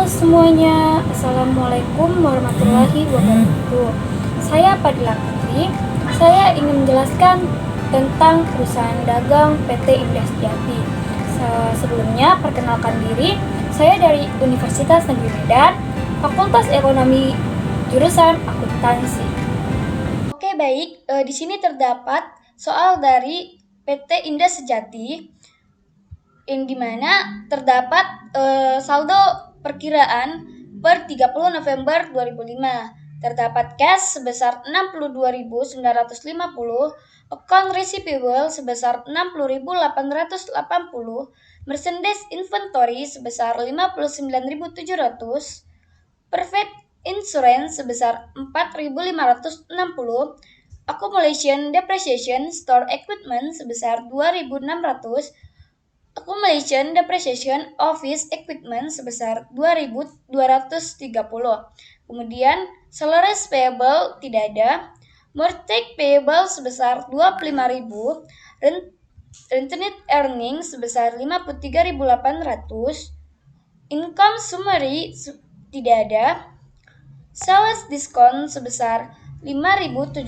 semuanya, Assalamualaikum warahmatullahi wabarakatuh. Saya Fadila Putri. Saya ingin menjelaskan tentang perusahaan dagang PT Indah Sejati. Sebelumnya, perkenalkan diri, saya dari Universitas Negeri Medan, Fakultas Ekonomi, jurusan Akuntansi. Oke, baik. Di sini terdapat soal dari PT Indah Sejati, yang dimana terdapat saldo perkiraan per 30 November 2005. Terdapat cash sebesar 62.950, account receivable sebesar 60.880, merchandise inventory sebesar 59.700, perfect insurance sebesar 4.560, accumulation depreciation store equipment sebesar 2.600, accumulation depreciation office equipment sebesar 2.230. Kemudian salaries payable tidak ada, mortgage payable sebesar 25.000, retained earnings sebesar 53.800, income summary tidak ada, sales discount sebesar 5.790,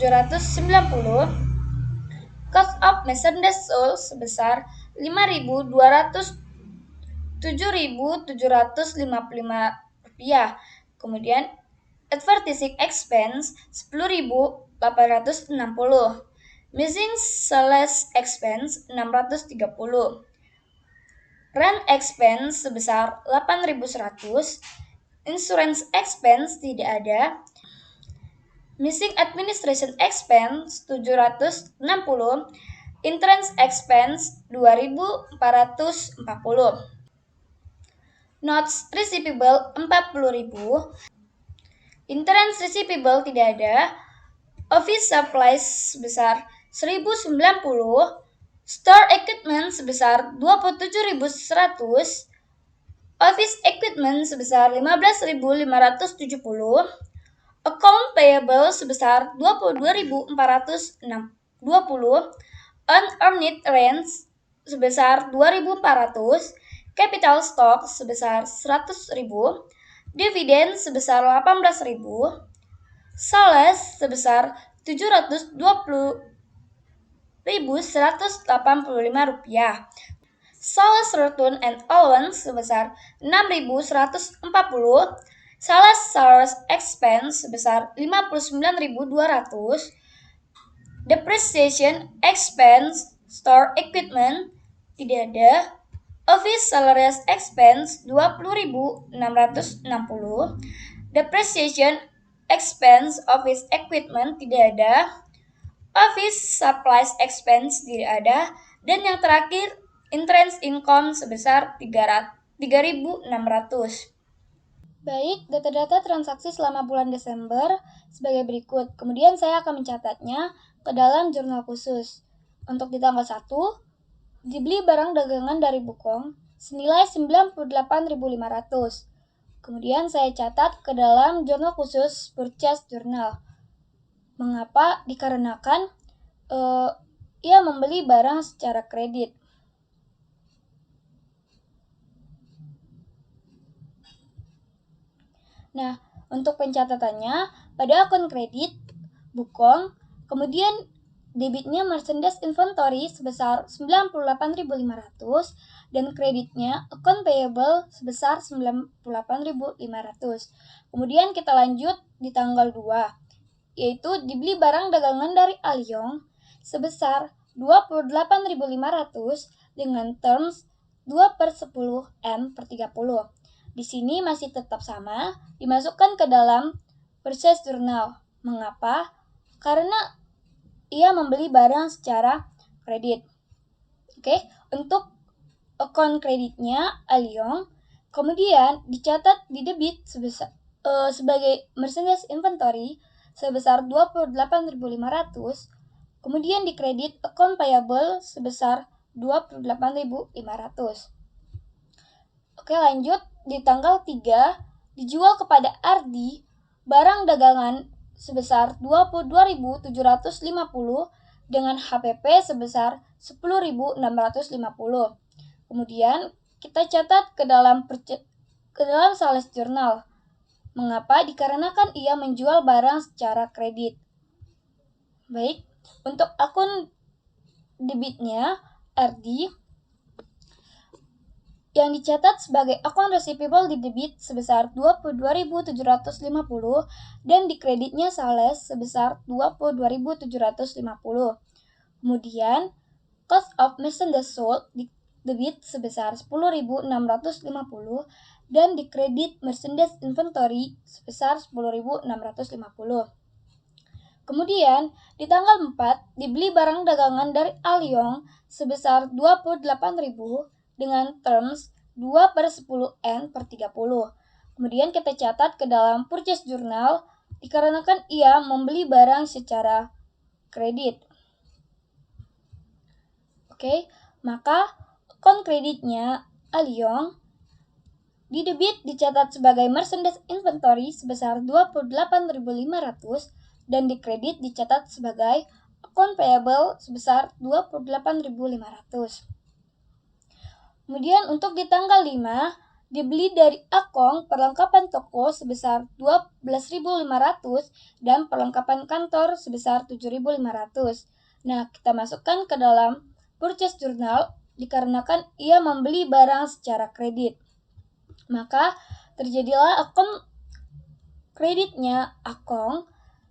cost of merchandise sold sebesar 7.755 rupiah. Kemudian advertising expense 10.860, missing sales expense 630, rent expense sebesar 8.100, insurance expense tidak ada, missing administration expense 760, interest expense 2.440, notes receivable 40.000, interest receivable tidak ada, office supplies sebesar 1.090, store equipment sebesar 27.100, office equipment sebesar 15.570, account payable sebesar 22.420, unearned rent sebesar 2.400, capital stock sebesar 100.000, dividen sebesar 18.000, sales sebesar 720.185 rupiah, sales return and allowance sebesar 6.140, sales expense sebesar 59.200, depreciation expense store equipment tidak ada, office salaries expense 20.660, depreciation expense office equipment tidak ada, office supplies expense tidak ada, dan yang terakhir interest income sebesar 3.600. Baik, data-data transaksi selama bulan Desember sebagai berikut. Kemudian saya akan mencatatnya ke dalam jurnal khusus. Untuk di tanggal 1, dibeli barang dagangan dari Bukong senilai 98.500. Kemudian saya catat ke dalam jurnal khusus purchase journal. Mengapa? Dikarenakan ia membeli barang secara kredit. Nah, untuk pencatatannya, pada akun kredit Bukong, kemudian debitnya merchandise inventory sebesar 98.500 dan kreditnya account payable sebesar 98.500. Kemudian kita lanjut di tanggal 2, yaitu dibeli barang dagangan dari Alyong sebesar 28.500 dengan terms 2/10 M/30. Di sini masih tetap sama, dimasukkan ke dalam purchase journal. Mengapa? Karena ia membeli barang secara kredit. Oke, untuk account kreditnya Alyong, kemudian dicatat di debit sebagai merchandise inventory sebesar 28.500, kemudian di kredit account payable sebesar 28.500. Oke, lanjut di tanggal 3 dijual kepada Ardi barang dagangan sebesar 22.750 dengan HPP sebesar 10.650. Kemudian kita catat ke dalam ke dalam sales jurnal. Mengapa? Dikarenakan ia menjual barang secara kredit. Baik, untuk akun debitnya, RD, yang dicatat sebagai akun receivable di debit sebesar 22.750 dan di kreditnya sales sebesar 22.750. Kemudian, cost of merchandise sold di debit sebesar 10.650 dan di kredit merchandise inventory sebesar 10.650. Kemudian, di tanggal 4, dibeli barang dagangan dari Alyong sebesar 28.000 dengan terms 2/10 per 30. Kemudian kita catat ke dalam purchase journal dikarenakan ia membeli barang secara kredit. Oke, maka akun kreditnya Alyong di debit dicatat sebagai merchandise inventory sebesar 28.500 dan di kredit dicatat sebagai akun payable sebesar 28.500. Kemudian untuk di tanggal 5, dibeli dari Akong perlengkapan toko sebesar 12.500 dan perlengkapan kantor sebesar 7.500. Nah, kita masukkan ke dalam purchase journal dikarenakan ia membeli barang secara kredit. Maka terjadilah akun kreditnya Akong.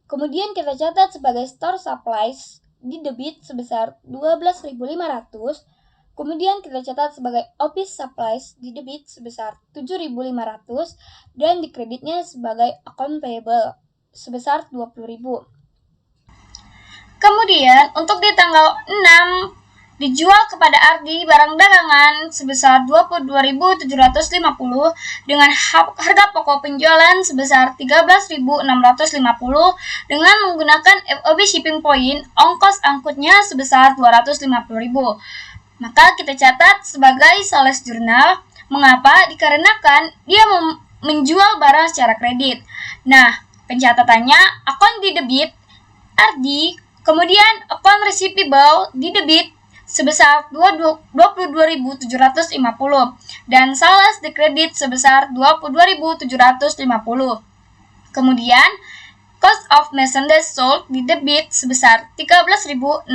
Kemudian kita catat sebagai store supplies di debit sebesar 12.500. Kemudian kita catat sebagai office supplies di debit sebesar 7.500 dan di kreditnya sebagai account payable sebesar 20.000. Kemudian untuk di tanggal 6 dijual kepada Ardi barang dagangan sebesar 22.750 dengan harga pokok penjualan sebesar 13.650 dengan menggunakan FOB shipping point, ongkos angkutnya sebesar 250.000. Maka kita catat sebagai sales jurnal. Mengapa? Dikarenakan dia menjual barang secara kredit. Nah, pencatatannya akun di debit RD, kemudian akun receivable di debit sebesar 22.750 dan sales di kredit sebesar 22.750. Kemudian cost of merchandise sold di debit sebesar 13.650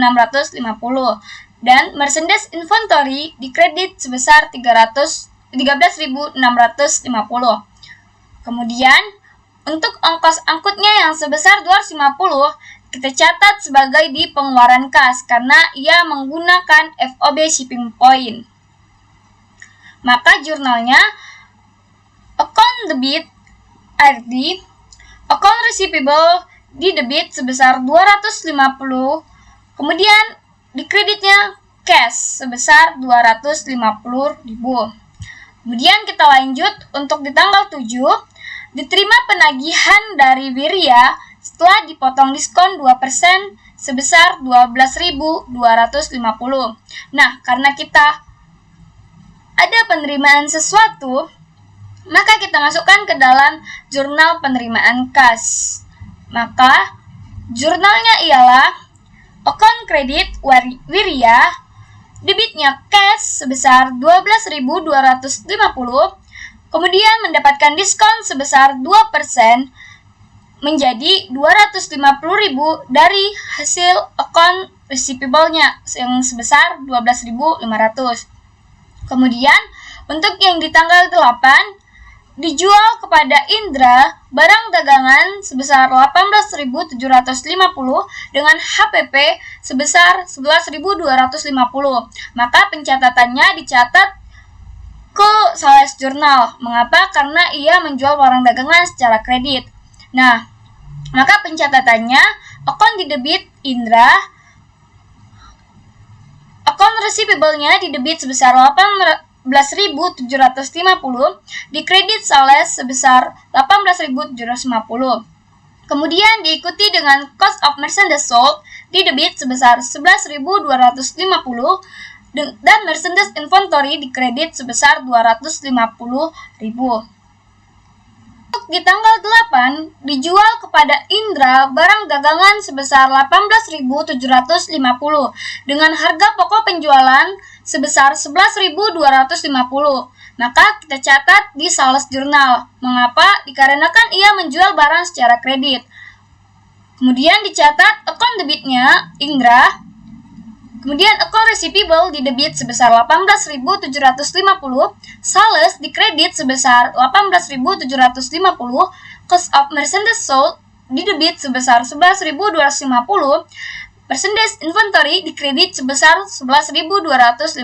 dan merchandise inventory di kredit sebesar 13.650. Kemudian untuk ongkos angkutnya yang sebesar 250 kita catat sebagai di pengeluaran kas karena ia menggunakan FOB shipping point. Maka jurnalnya account debit RD, account receivable di debit sebesar 250, kemudian di kreditnya cash sebesar 250.000. Kemudian kita lanjut untuk di tanggal 7, diterima penagihan dari Wirya setelah dipotong diskon 2% sebesar 12.250. Nah, karena kita ada penerimaan sesuatu, maka kita masukkan ke dalam jurnal penerimaan kas. Maka jurnalnya ialah akun kredit Wirya, debitnya cash sebesar 12.250, kemudian mendapatkan diskon sebesar 2% menjadi 250.000 dari hasil akun receivable-nya yang sebesar 12.500. Kemudian untuk yang di tanggal 8 dijual kepada Indra barang dagangan sebesar 18.750 dengan HPP sebesar 11.250. Maka pencatatannya dicatat ke sales jurnal. Mengapa? Karena ia menjual barang dagangan secara kredit. Nah, maka pencatatannya akun di debit Indra, akun receivable-nya di debit sebesar 18.750, di kredit sales sebesar 18.750. Kemudian diikuti dengan cost of merchandise sold di debit sebesar 11.250 dan merchandise inventory di kredit sebesar 250.000. Di tanggal 8 dijual kepada Indra barang dagangan sebesar 18.750 dengan harga pokok penjualan sebesar 11.250 Maka kita catat di sales journal. Mengapa? Dikarenakan ia menjual barang secara kredit. Kemudian dicatat account debitnya Indra. Kemudian account receivable di debit sebesar 18.750, sales di kredit sebesar 18.750, cost of merchandise sold di debit sebesar 11.250, merchandise inventory di kredit sebesar 11.250.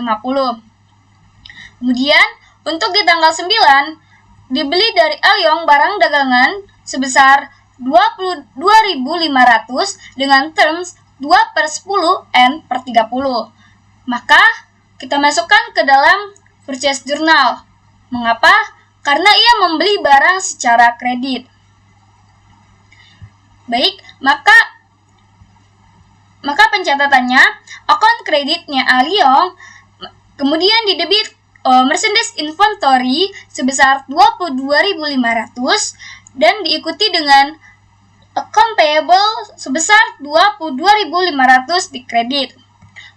Kemudian untuk di tanggal 9 dibeli dari Alyong barang dagangan sebesar 22.500 dengan terms 2/10 N/30. Maka kita masukkan ke dalam purchase journal. Mengapa? Karena ia membeli barang secara kredit. Baik, maka pencatatannya account kreditnya Alyong, kemudian di debit merchandise inventory sebesar 22.500 dan diikuti dengan account payable sebesar 22.500 di kredit.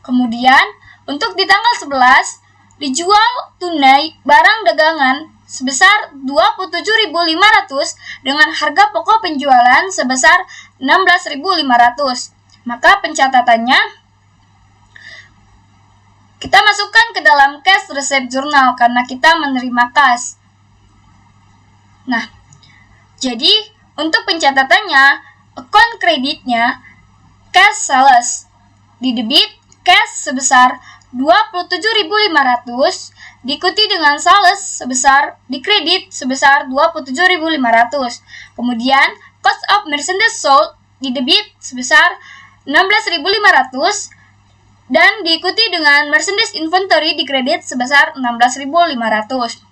Kemudian untuk di tanggal 11 dijual tunai barang dagangan sebesar 27.500 dengan harga pokok penjualan sebesar 16.500. Maka pencatatannya kita masukkan ke dalam cash receipt journal karena kita menerima kas. Nah, jadi untuk pencatatannya, account kreditnya cash sales di debit cash sebesar 27.500 diikuti dengan sales sebesar di kredit sebesar 27.500. Kemudian cost of merchandise sold di debit sebesar 16.500 dan diikuti dengan merchandise inventory di kredit sebesar 16.500.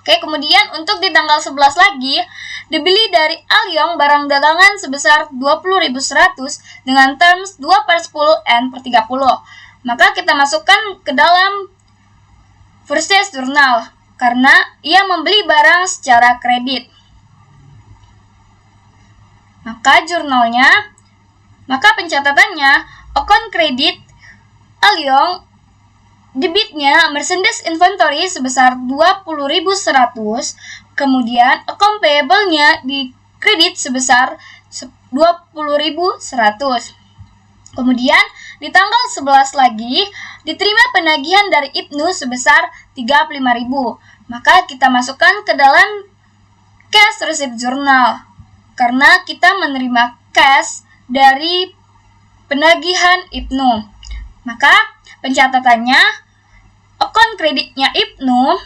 Oke, kemudian untuk di tanggal 11 lagi, dibeli dari Alyong barang dagangan sebesar 20.100 dengan terms 2/10 N/30. Maka kita masukkan ke dalam purchase journal karena ia membeli barang secara kredit. Maka pencatatannya account kredit Alyong debitnya merchandise inventory sebesar 20.100, kemudian account payable-nya di kredit sebesar 20.100. Kemudian di tanggal 11 lagi diterima penagihan dari Ibnu sebesar 35.000. Maka kita masukkan ke dalam cash receipt journal karena kita menerima cash dari penagihan Ibnu. Maka pencatatannya account kreditnya Ibnu,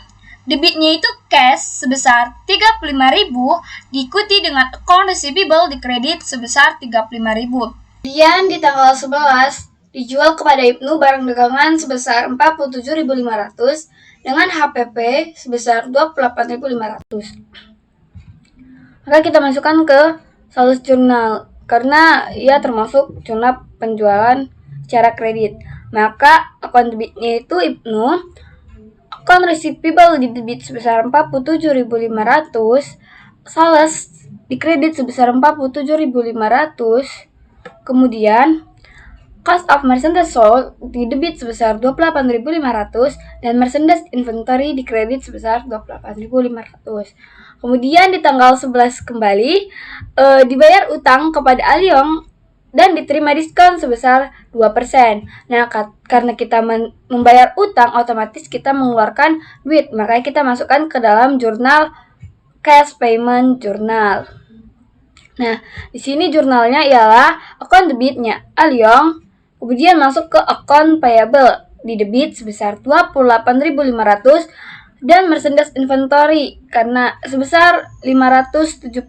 debitnya itu cash sebesar 35.000 diikuti dengan account receivable di kredit sebesar 35.000. Kemudian di tanggal 11 dijual kepada Ibnu barang dagangan sebesar 47.500 dengan HPP sebesar 28.500. Maka kita masukkan ke sales journal karena ia termasuk jurnal penjualan secara kredit. Maka account debitnya itu Ibnu, account receivable di debit sebesar 47.500, sales di kredit sebesar 47.500, kemudian cost of merchandise sold di debit sebesar 28.500 dan merchandise inventory di kredit sebesar 28.500. Kemudian di tanggal 11 kembali dibayar utang kepada Alyong dan diterima diskon sebesar 2%. Nah, karena kita membayar utang, otomatis kita mengeluarkan duit. Makanya kita masukkan ke dalam jurnal cash payment journal. Nah, di sini jurnalnya ialah account debitnya Alyong, kemudian masuk ke account payable di debit sebesar 28.500 dan merchandise inventory karena sebesar 570.000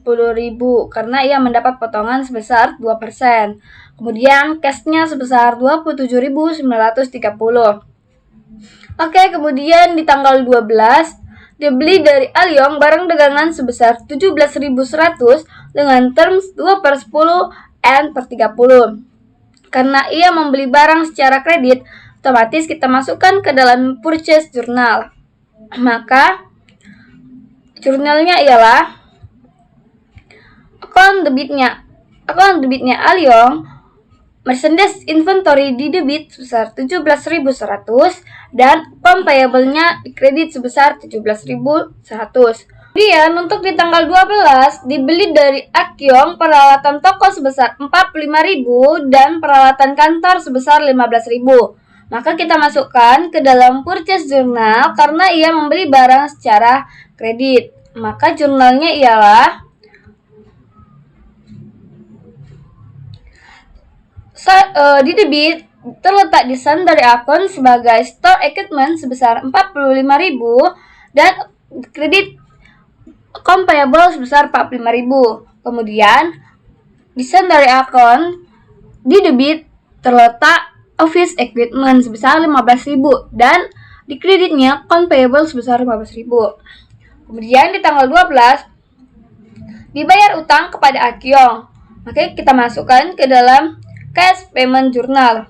karena ia mendapat potongan sebesar 2%. Kemudian cash-nya sebesar 27.930. Oke, kemudian di tanggal 12 dibeli dari Alyong barang dagangan sebesar 17.100 dengan terms 2/10 N/30. Karena ia membeli barang secara kredit, otomatis kita masukkan ke dalam purchase journal. Maka jurnalnya ialah account debitnya Alyong, merchandise inventory di debit sebesar 17.100 dan account payable-nya di kredit sebesar 17.100. Kemudian untuk di tanggal 12 dibeli dari Akyong peralatan toko sebesar 45.000 dan peralatan kantor sebesar 15.000. Maka kita masukkan ke dalam purchase journal karena ia membeli barang secara kredit. Maka jurnalnya ialah di debit terletak di sundry account sebagai store equipment sebesar 45.000 dan kredit account payable sebesar 45.000. Kemudian di sundry account di debit terletak office equipment sebesar 15.000 dan di kreditnya account payable sebesar 15.000. Kemudian di tanggal 12 dibayar utang kepada Akyong. Maka kita masukkan ke dalam cash payment journal.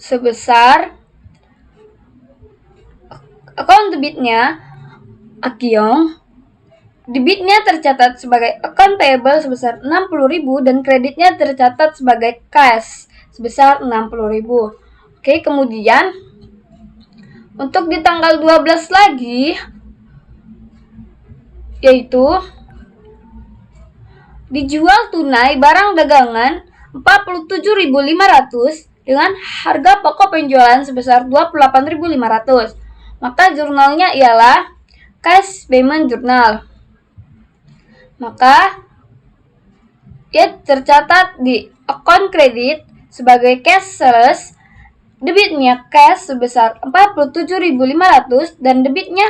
Sebesar account debitnya Akyong, debitnya tercatat sebagai account payable sebesar 60.000 dan kreditnya tercatat sebagai cash sebesar 60.000. Oke, kemudian untuk di tanggal 12 lagi yaitu dijual tunai barang dagangan 47.500 dengan harga pokok penjualan sebesar 28.500. Maka jurnalnya ialah cash payment journal. Maka ia tercatat di account kredit sebagai cash sales, debitnya cash sebesar 47.500 dan debitnya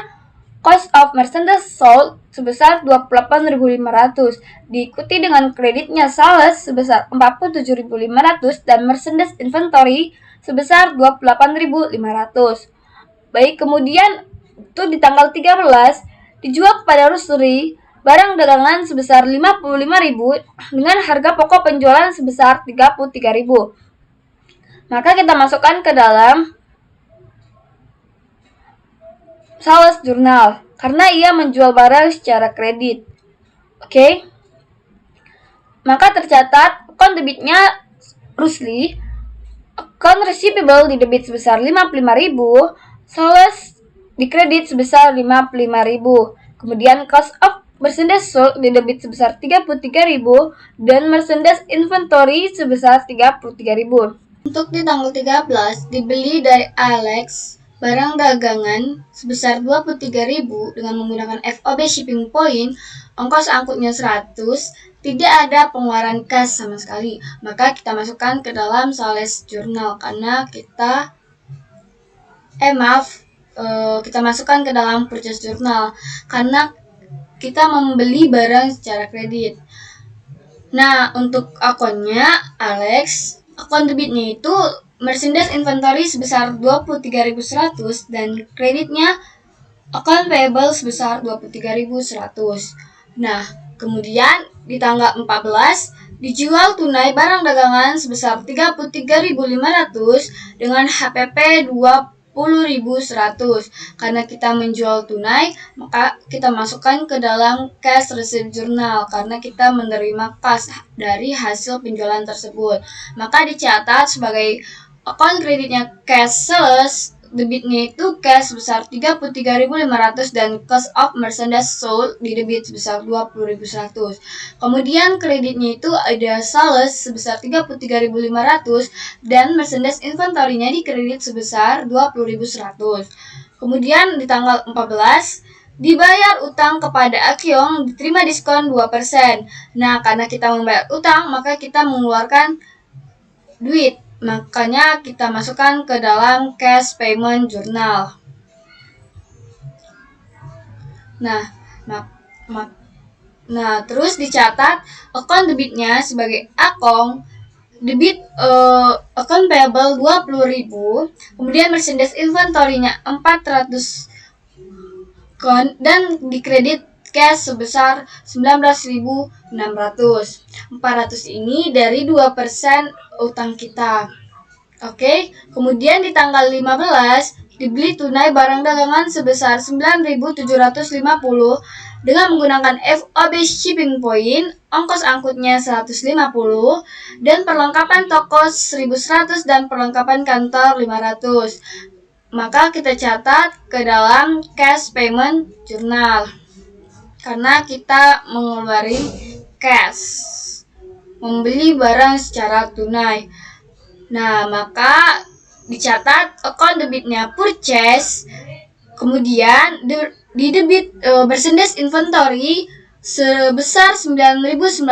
cost of merchandise sold sebesar 28.500, diikuti dengan kreditnya sales sebesar 47.500 dan merchandise inventory sebesar 28.500. Baik, kemudian itu di tanggal 13 dijual kepada Rusri barang dagangan sebesar 55.000 dengan harga pokok penjualan sebesar 33.000. Maka kita masukkan ke dalam sales journal karena ia menjual barang secara kredit. Oke. Maka tercatat account debitnya Rusli, account receivable di debit sebesar 55.000, sales di kredit sebesar 55.000. Kemudian cost of merchandise sold di debit sebesar 33.000 dan merchandise inventory sebesar 33.000. Untuk di tanggal 13 dibeli dari Alex barang dagangan sebesar 23.000 dengan menggunakan FOB shipping point, ongkos angkutnya 100, tidak ada pengeluaran cash sama sekali. Maka kita masukkan ke dalam sales journal karena kita kita masukkan ke dalam purchase journal karena kita membeli barang secara kredit. Nah, untuk akunnya Alex, akun debitnya itu merchandise inventory sebesar 23.100 dan kreditnya account payable sebesar 23.100. Nah, kemudian di tanggal 14 dijual tunai barang dagangan sebesar 33.500 dengan HPP 20.100. Karena kita menjual tunai, maka kita masukkan ke dalam cash receipt journal karena kita menerima cash dari hasil penjualan tersebut. Maka dicatat sebagai account kreditnya cash sales, debitnya itu cash sebesar 33.500 dan cost of merchandise sold di debit sebesar 20.100. Kemudian kreditnya itu ada sales sebesar 33.500 dan merchandise inventory-nya di kredit sebesar 20.100. Kemudian di tanggal 14 dibayar utang kepada Akyong, diterima diskon 2%. Nah, karena kita membayar utang, maka kita mengeluarkan duit. Makanya kita masukkan ke dalam cash payment journal. Nah, terus dicatat account debitnya sebagai account debit account payable 20.000, kemudian merchandise inventory-nya 400 dan di kredit cash sebesar 19.600. 400 ini dari 2% utang kita. Oke, kemudian di tanggal 15 dibeli tunai barang dagangan sebesar 9.750 dengan menggunakan FOB shipping point, ongkos angkutnya 150 dan perlengkapan toko 1100 dan perlengkapan kantor 500. Maka kita catat ke dalam cash payment journal karena kita mengeluarkan cash, membeli barang secara tunai. Nah, maka dicatat account debitnya purchase, kemudian di debit merchandise inventory sebesar 9.900,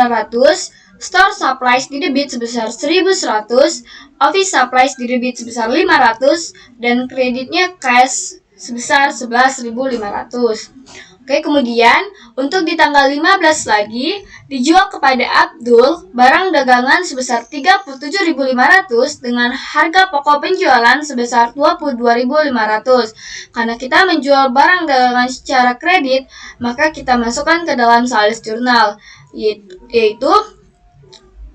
store supplies di debit sebesar 1.100, office supplies di debit sebesar 500, dan kreditnya cash sebesar 11.500. Oke, kemudian untuk di tanggal 15 lagi dijual kepada Abdul barang dagangan sebesar 37.500 dengan harga pokok penjualan sebesar 22.500. Karena kita menjual barang dagangan secara kredit, maka kita masukkan ke dalam sales journal, yaitu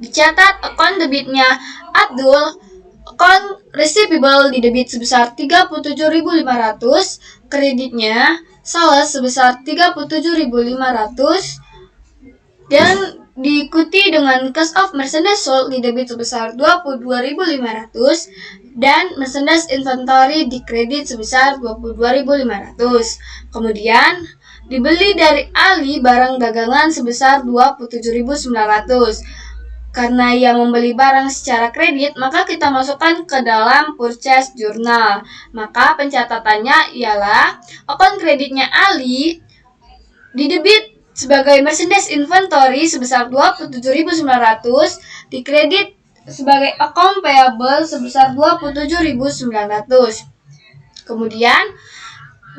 dicatat account debitnya Abdul, account receivable di debit sebesar 37.500, kreditnya sales sebesar 37.500, dan diikuti dengan cost of merchandise sold di debit sebesar 22.500 dan merchandise inventory di kredit sebesar 22.500. Kemudian dibeli dari Ali barang dagangan sebesar 27.900. Karena ia membeli barang secara kredit, maka kita masukkan ke dalam purchase journal. Maka pencatatannya ialah account kreditnya Ali di debit sebagai merchandise inventory sebesar 27.900, di kredit sebagai account payable sebesar 27.900. Kemudian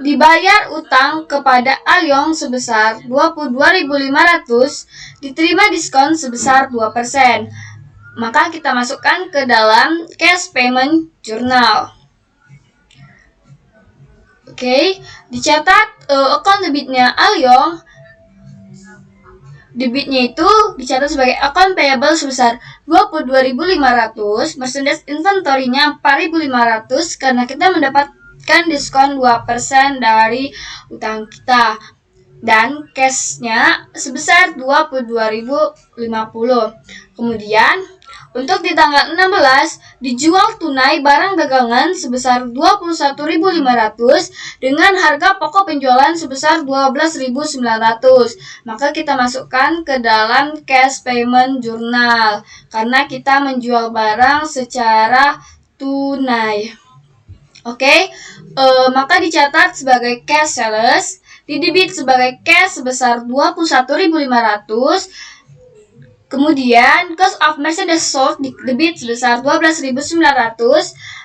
dibayar utang kepada Alyong sebesar 22.500, diterima diskon sebesar 2%. Maka kita masukkan ke dalam cash payment journal. Oke, dicatat account debitnya Alyong. Debitnya itu dicatat sebagai account payable sebesar 22.500, merchandise inventory-nya 4.500 karena kita mendapat diskon 2% dari utang kita, dan cash-nya sebesar 22.050. Kemudian untuk di tanggal 16 dijual tunai barang dagangan sebesar 21.500 dengan harga pokok penjualan sebesar 12.900. Maka kita masukkan ke dalam cash payment journal karena kita menjual barang secara tunai. Oke, maka dicatat sebagai cash sales, didebit sebagai cash sebesar 21.500. Kemudian cost of merchandise sold didebit sebesar 12.900,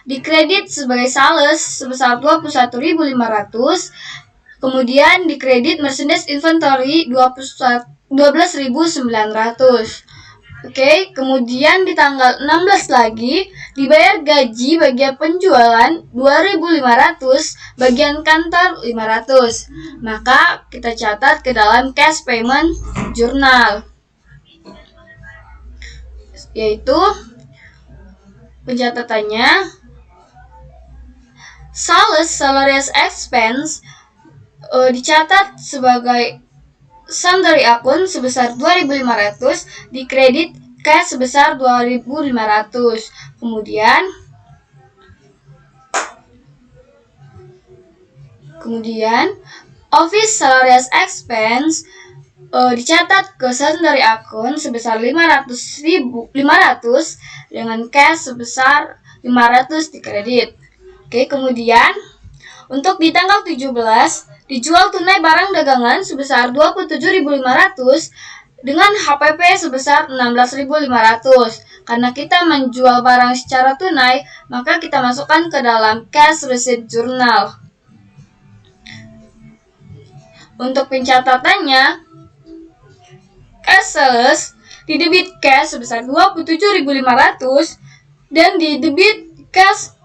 dikredit sebagai sales sebesar 21.500. Kemudian dikredit merchandise inventory 12.900. Oke, kemudian di tanggal 16 lagi dibayar gaji bagian penjualan 2.500, bagian kantor 500. Maka kita catat ke dalam cash payment journal, yaitu pencatatannya sales salaries expense dicatat sebagai sum dari akun sebesar 2.500, dikredit cash sebesar 2.500. Kemudian office salaries expense dicatat ke sum dari akun sebesar 500 dengan cash sebesar 500 dikredit. Oke, kemudian untuk di tanggal 17 dijual tunai barang dagangan sebesar 27.500 dengan HPP sebesar 16.500. Karena kita menjual barang secara tunai, maka kita masukkan ke dalam cash receipt journal. Untuk pencatatannya, cash sales didebit cash sebesar 27.500 dan didebit cash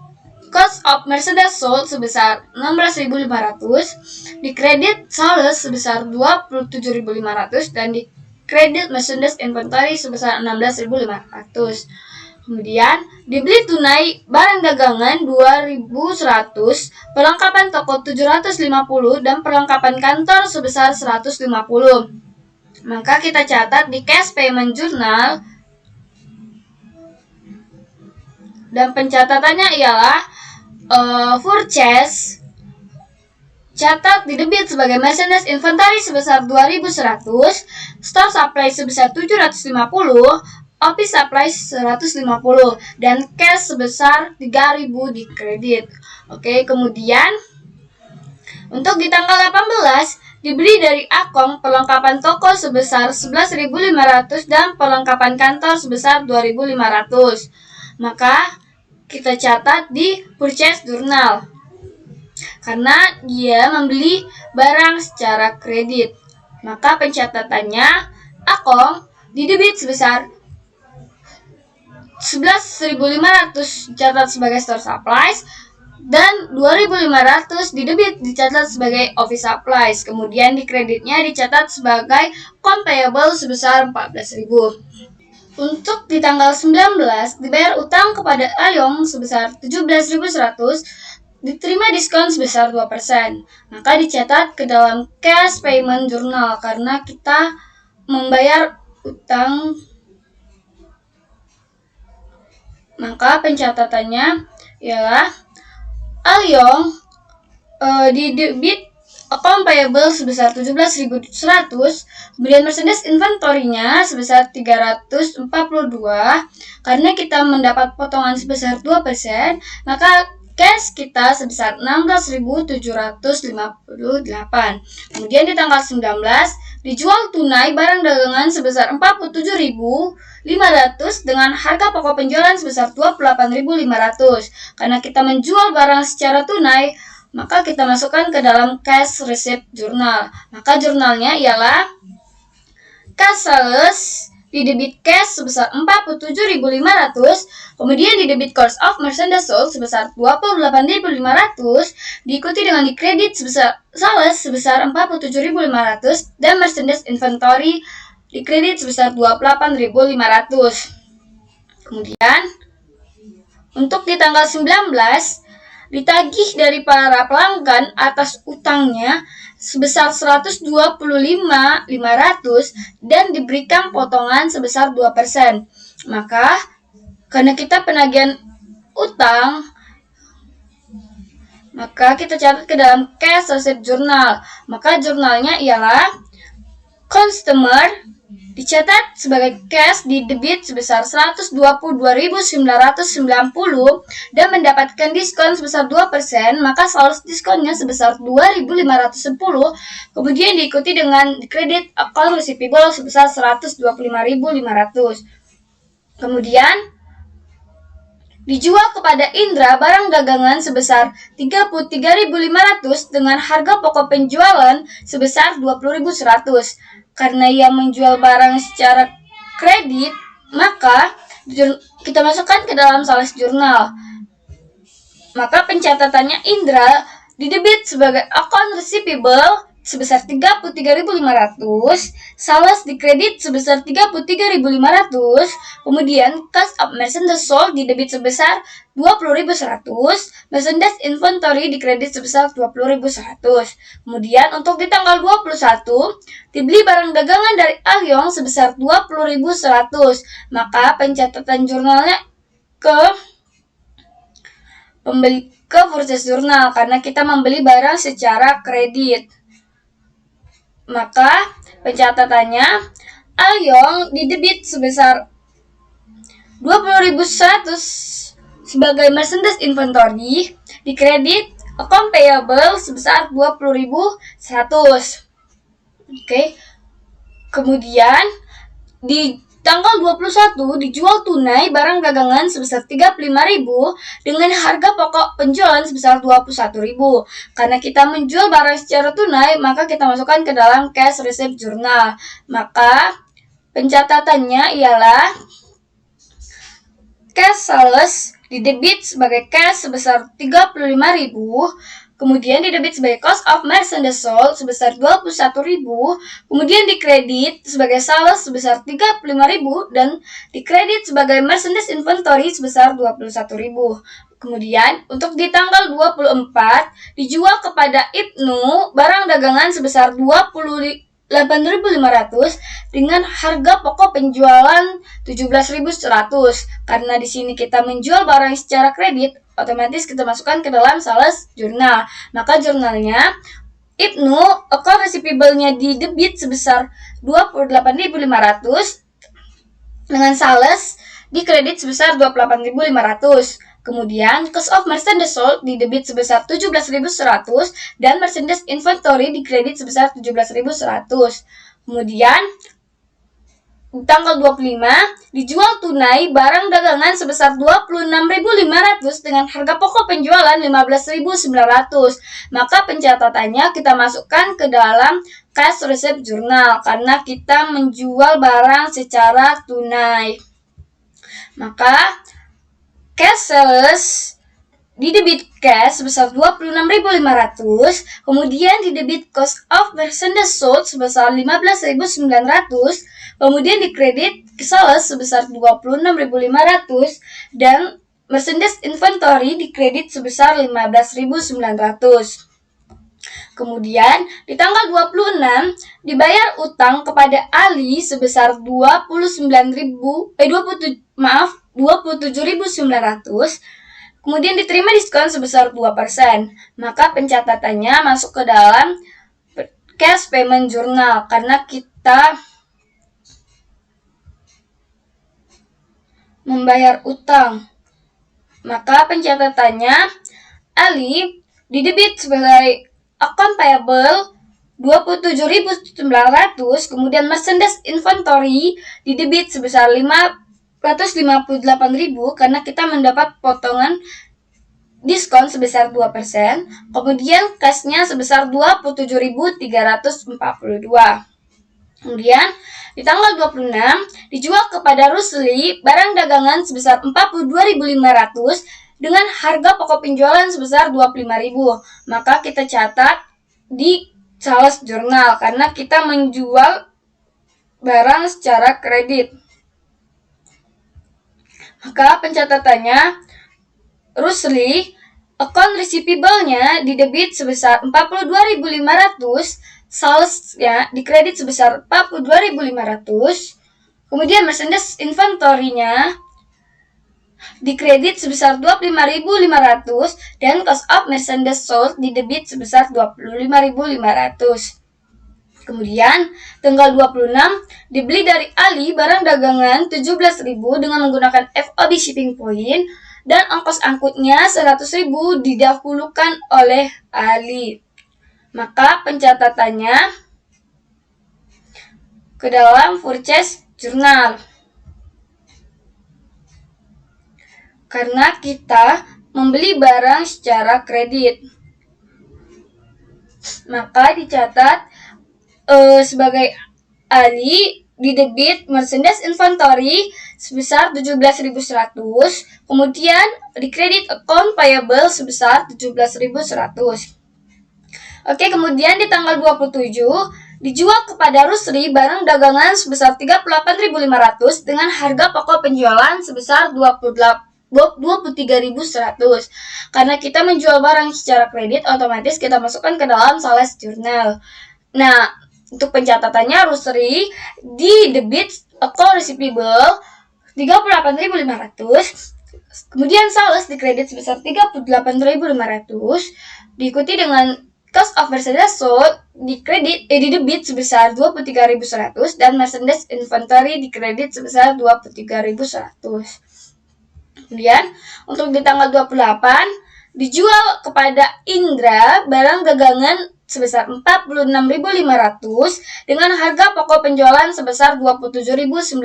cost of merchandise sold sebesar 16.500, dikredit sales sebesar 27.500 dan dikredit merchandise inventory sebesar 16.500. Kemudian Dibeli tunai barang dagangan 2.100, perlengkapan toko 750, dan perlengkapan kantor sebesar 150. Maka kita catat di cash payment journal, dan pencatatannya ialah purchase, catat di debit sebagai merchandise inventory sebesar 2.100, store supply sebesar 750, office supply 150, dan cash sebesar 3.000 di kredit. Oke, kemudian untuk di tanggal 18 dibeli dari Akong perlengkapan toko sebesar 11.500 dan perlengkapan kantor sebesar 2.500. Maka kita catat di purchase journal karena dia membeli barang secara kredit. Maka pencatatannya Akong di debit sebesar 11.500 dicatat sebagai store supplies dan 2.500 di debit dicatat sebagai office supplies. Kemudian di kreditnya dicatat sebagai account payable sebesar 14.000. Untuk di tanggal 19 dibayar utang kepada Ayong sebesar 17.100, diterima diskon sebesar 2%. Maka dicatat ke dalam cash payment journal karena kita membayar utang. Maka pencatatannya ialah Alyong di debit account payable sebesar 17.100, kemudian merchandise inventory-nya sebesar 342. Karena kita mendapat potongan sebesar 2%, maka cash kita sebesar 16.758. Kemudian di tanggal 19 dijual tunai barang dagangan sebesar 47.500 dengan harga pokok penjualan sebesar 28.500. Karena kita menjual barang secara tunai, maka kita masukkan ke dalam cash receipt journal. Maka jurnalnya ialah cash sales di debit cash sebesar 47.500, kemudian di debit cost of merchandise sold sebesar 28.500, diikuti dengan di kredit sebesar sales sebesar 47.500 dan merchandise inventory di kredit sebesar 28.500. Kemudian untuk di tanggal 19 ditagih dari para pelanggan atas utangnya sebesar 125.500 dan diberikan potongan sebesar 2%. Maka karena kita penagihan utang, maka kita catat ke dalam cash receipt journal. Maka jurnalnya ialah customer dicatat sebagai cash di debit sebesar 122.990 dan mendapatkan diskon sebesar 2%, maka sales diskonnya sebesar 2.510, kemudian diikuti dengan kredit account receivable sebesar 125.500. Kemudian dijual kepada Indra barang dagangan sebesar 33.500 dengan harga pokok penjualan sebesar 20.100. Karena ia menjual barang secara kredit, maka kita masukkan ke dalam sales journal. Maka pencatatannya Indra di debit sebagai account receivable sebesar 33.500, sales di kredit sebesar 33.500, kemudian cost of merchandise sold di debit sebesar 20.100, merchandise inventory di kredit sebesar 20.100. Kemudian untuk di tanggal 21 dibeli barang dagangan dari Alyong sebesar 20.100, maka pencatatan jurnalnya ke purchase journal karena kita membeli barang secara kredit. Maka pencatatannya Alyong di debit sebesar 20.100 sebagai merchandise inventory, di kredit account payable sebesar 20.100. Oke. Kemudian di tanggal 21 dijual tunai barang dagangan sebesar 35.000 dengan harga pokok penjualan sebesar 21.000. Karena kita menjual barang secara tunai, maka kita masukkan ke dalam cash receipt journal. Maka pencatatannya ialah cash sales di debit sebagai cash sebesar 35.000, kemudian didebit sebagai cost of merchandise sold sebesar 21.000, kemudian dikredit sebagai sales sebesar 35.000 dan dikredit sebagai merchandise inventory sebesar 21.000. Kemudian untuk di tanggal 24 dijual kepada Ibnu barang dagangan sebesar 8.500 dengan harga pokok penjualan 17.100. Karena di sini kita menjual barang secara kredit, otomatis kita masukkan ke dalam sales jurnal. Maka jurnalnya Ibnu account receivable-nya di debit sebesar 28.500 dengan sales di kredit sebesar 28.500. Kemudian cost of merchandise sold di debit sebesar 17.100 dan merchandise inventory di kredit sebesar 17.100. Kemudian tanggal 25 dijual tunai barang dagangan sebesar 26.500 dengan harga pokok penjualan 15.900. Maka pencatatannya kita masukkan ke dalam cash receipt journal karena kita menjual barang secara tunai. Maka cash sales di debit cash sebesar 26.500, kemudian di debit cost of merchandise sold sebesar 15.900, kemudian di kredit sales sebesar 26.500 dan merchandise inventory di kredit sebesar 15.900. Kemudian di tanggal 26 dibayar utang kepada Ali sebesar 27.900. Kemudian diterima diskon sebesar 2%. Maka pencatatannya masuk ke dalam cash payment journal karena kita membayar utang. Maka pencatatannya Ali didebit sebagai account payable 27.900, kemudian merchandise inventory didebit sebesar 558.000 karena kita mendapat potongan diskon sebesar 2%, kemudian cashnya sebesar 27.342. Kemudian di tanggal 26 dijual kepada Rusli barang dagangan sebesar 42.500 dengan harga pokok penjualan sebesar 25.000. Maka kita catat di sales jurnal karena kita menjual barang secara kredit. Maka pencatatannya Rusli account receivable-nya didebit sebesar 42.500, sales-nya dikredit sebesar 42.500, kemudian merchandise inventory-nya dikredit sebesar 25.500 dan cost of merchandise sold didebit sebesar 25.500. Kemudian tanggal 26 dibeli dari Ali barang dagangan 17.000 dengan menggunakan FOB shipping point dan ongkos angkutnya 100.000 didahulukan oleh Ali. Maka pencatatannya ke dalam purchase journal. Karena kita membeli barang secara kredit. Maka dicatat sebagai Ali di debit merchandise inventory sebesar 17.100, kemudian di kredit account payable sebesar 17.100. Oke, kemudian di tanggal 27 dijual kepada Rusri barang dagangan sebesar 38.500 dengan harga pokok penjualan sebesar 23.100. Karena kita menjual barang secara kredit, otomatis kita masukkan ke dalam sales journal. Nah, untuk pencatatannya Rusri di debit account receivable 38.500, kemudian sales di kredit sebesar 38.500, diikuti dengan cost of merchandise sold di debit sebesar 23.100 dan merchandise inventory di kredit sebesar 23.100. Kemudian untuk di tanggal 28 dijual kepada Indra barang dagangan sebesar 46.500 dengan harga pokok penjualan sebesar 27.900.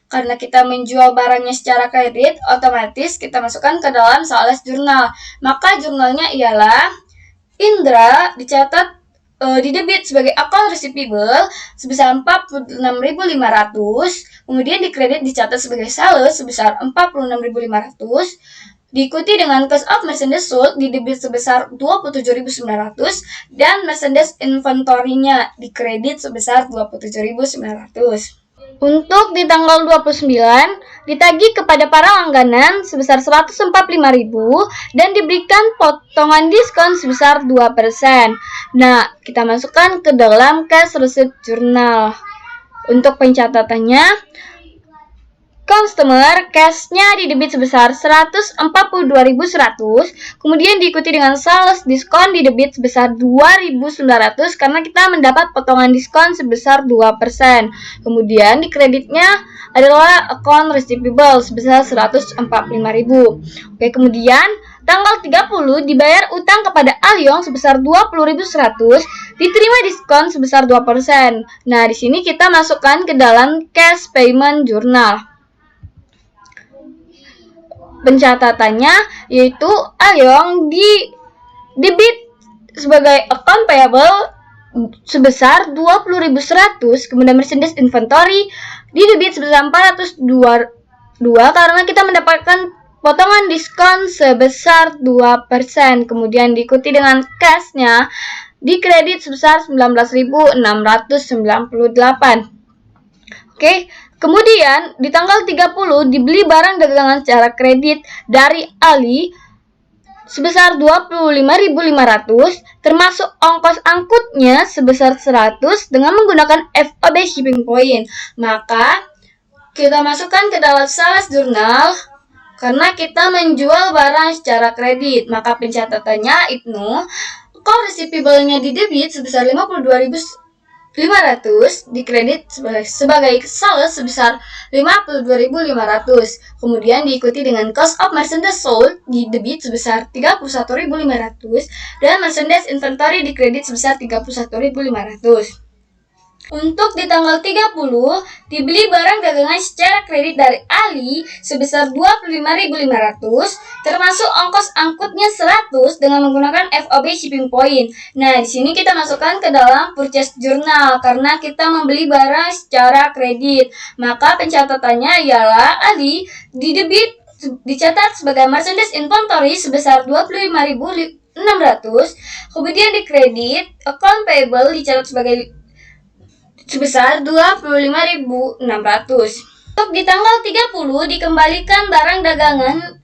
Karena kita menjual barangnya secara kredit, otomatis kita masukkan ke dalam sales jurnal. Maka jurnalnya ialah Indra dicatat di debit sebagai account receivable sebesar 46.500, kemudian di kredit dicatat sebagai sales sebesar 46.500, Diikuti dengan cost of merchandise sold di debit sebesar 27.900 dan merchandise inventory-nya di kredit sebesar 27.900. Untuk di tanggal 29 ditagih kepada para langganan sebesar 145.000 dan diberikan potongan diskon sebesar 2%. Nah, kita masukkan ke dalam cash receipt journal. Untuk pencatatannya, customer cash-nya didebit sebesar 142.100, kemudian diikuti dengan sales diskon didebit sebesar 2.900 karena kita mendapat potongan diskon sebesar 2%. Kemudian di kreditnya adalah account receivable sebesar 145.000. Oke, kemudian tanggal 30 dibayar utang kepada Alyong sebesar 20.100, diterima diskon sebesar 2%. Nah, di sini kita masukkan ke dalam cash payment journal. Pencatatannya yaitu Alyong di debit sebagai account payable sebesar 20.100, kemudian merchandise inventory di debit sebesar 402 karena kita mendapatkan potongan diskon sebesar 2%, kemudian diikuti dengan cash-nya di kredit sebesar 19.698. Oke, kemudian di tanggal 30 dibeli barang dagangan secara kredit dari Ali sebesar 25.500 termasuk ongkos angkutnya sebesar 100 dengan menggunakan FOB shipping point. Maka kita masukkan ke dalam sales journal karena kita menjual barang secara kredit. Maka pencatatannya Ibnu, account receivable-nya di debit sebesar 52.500, di kredit sebagai sales sebesar 52.500. Kemudian diikuti dengan cost of merchandise sold di debit sebesar 31.500 dan merchandise inventory di kredit sebesar 31.500. Untuk di tanggal 30 dibeli barang dagangan secara kredit dari Ali sebesar 25.500 termasuk ongkos angkutnya 100 dengan menggunakan FOB shipping point. Nah, di sini kita masukkan ke dalam purchase journal karena kita membeli barang secara kredit. Maka pencatatannya ialah Ali di debit dicatat sebagai merchandise inventory sebesar 25.600, kemudian di kredit account payable dicatat sebesar 25.600. Untuk di tanggal 30 dikembalikan barang dagangan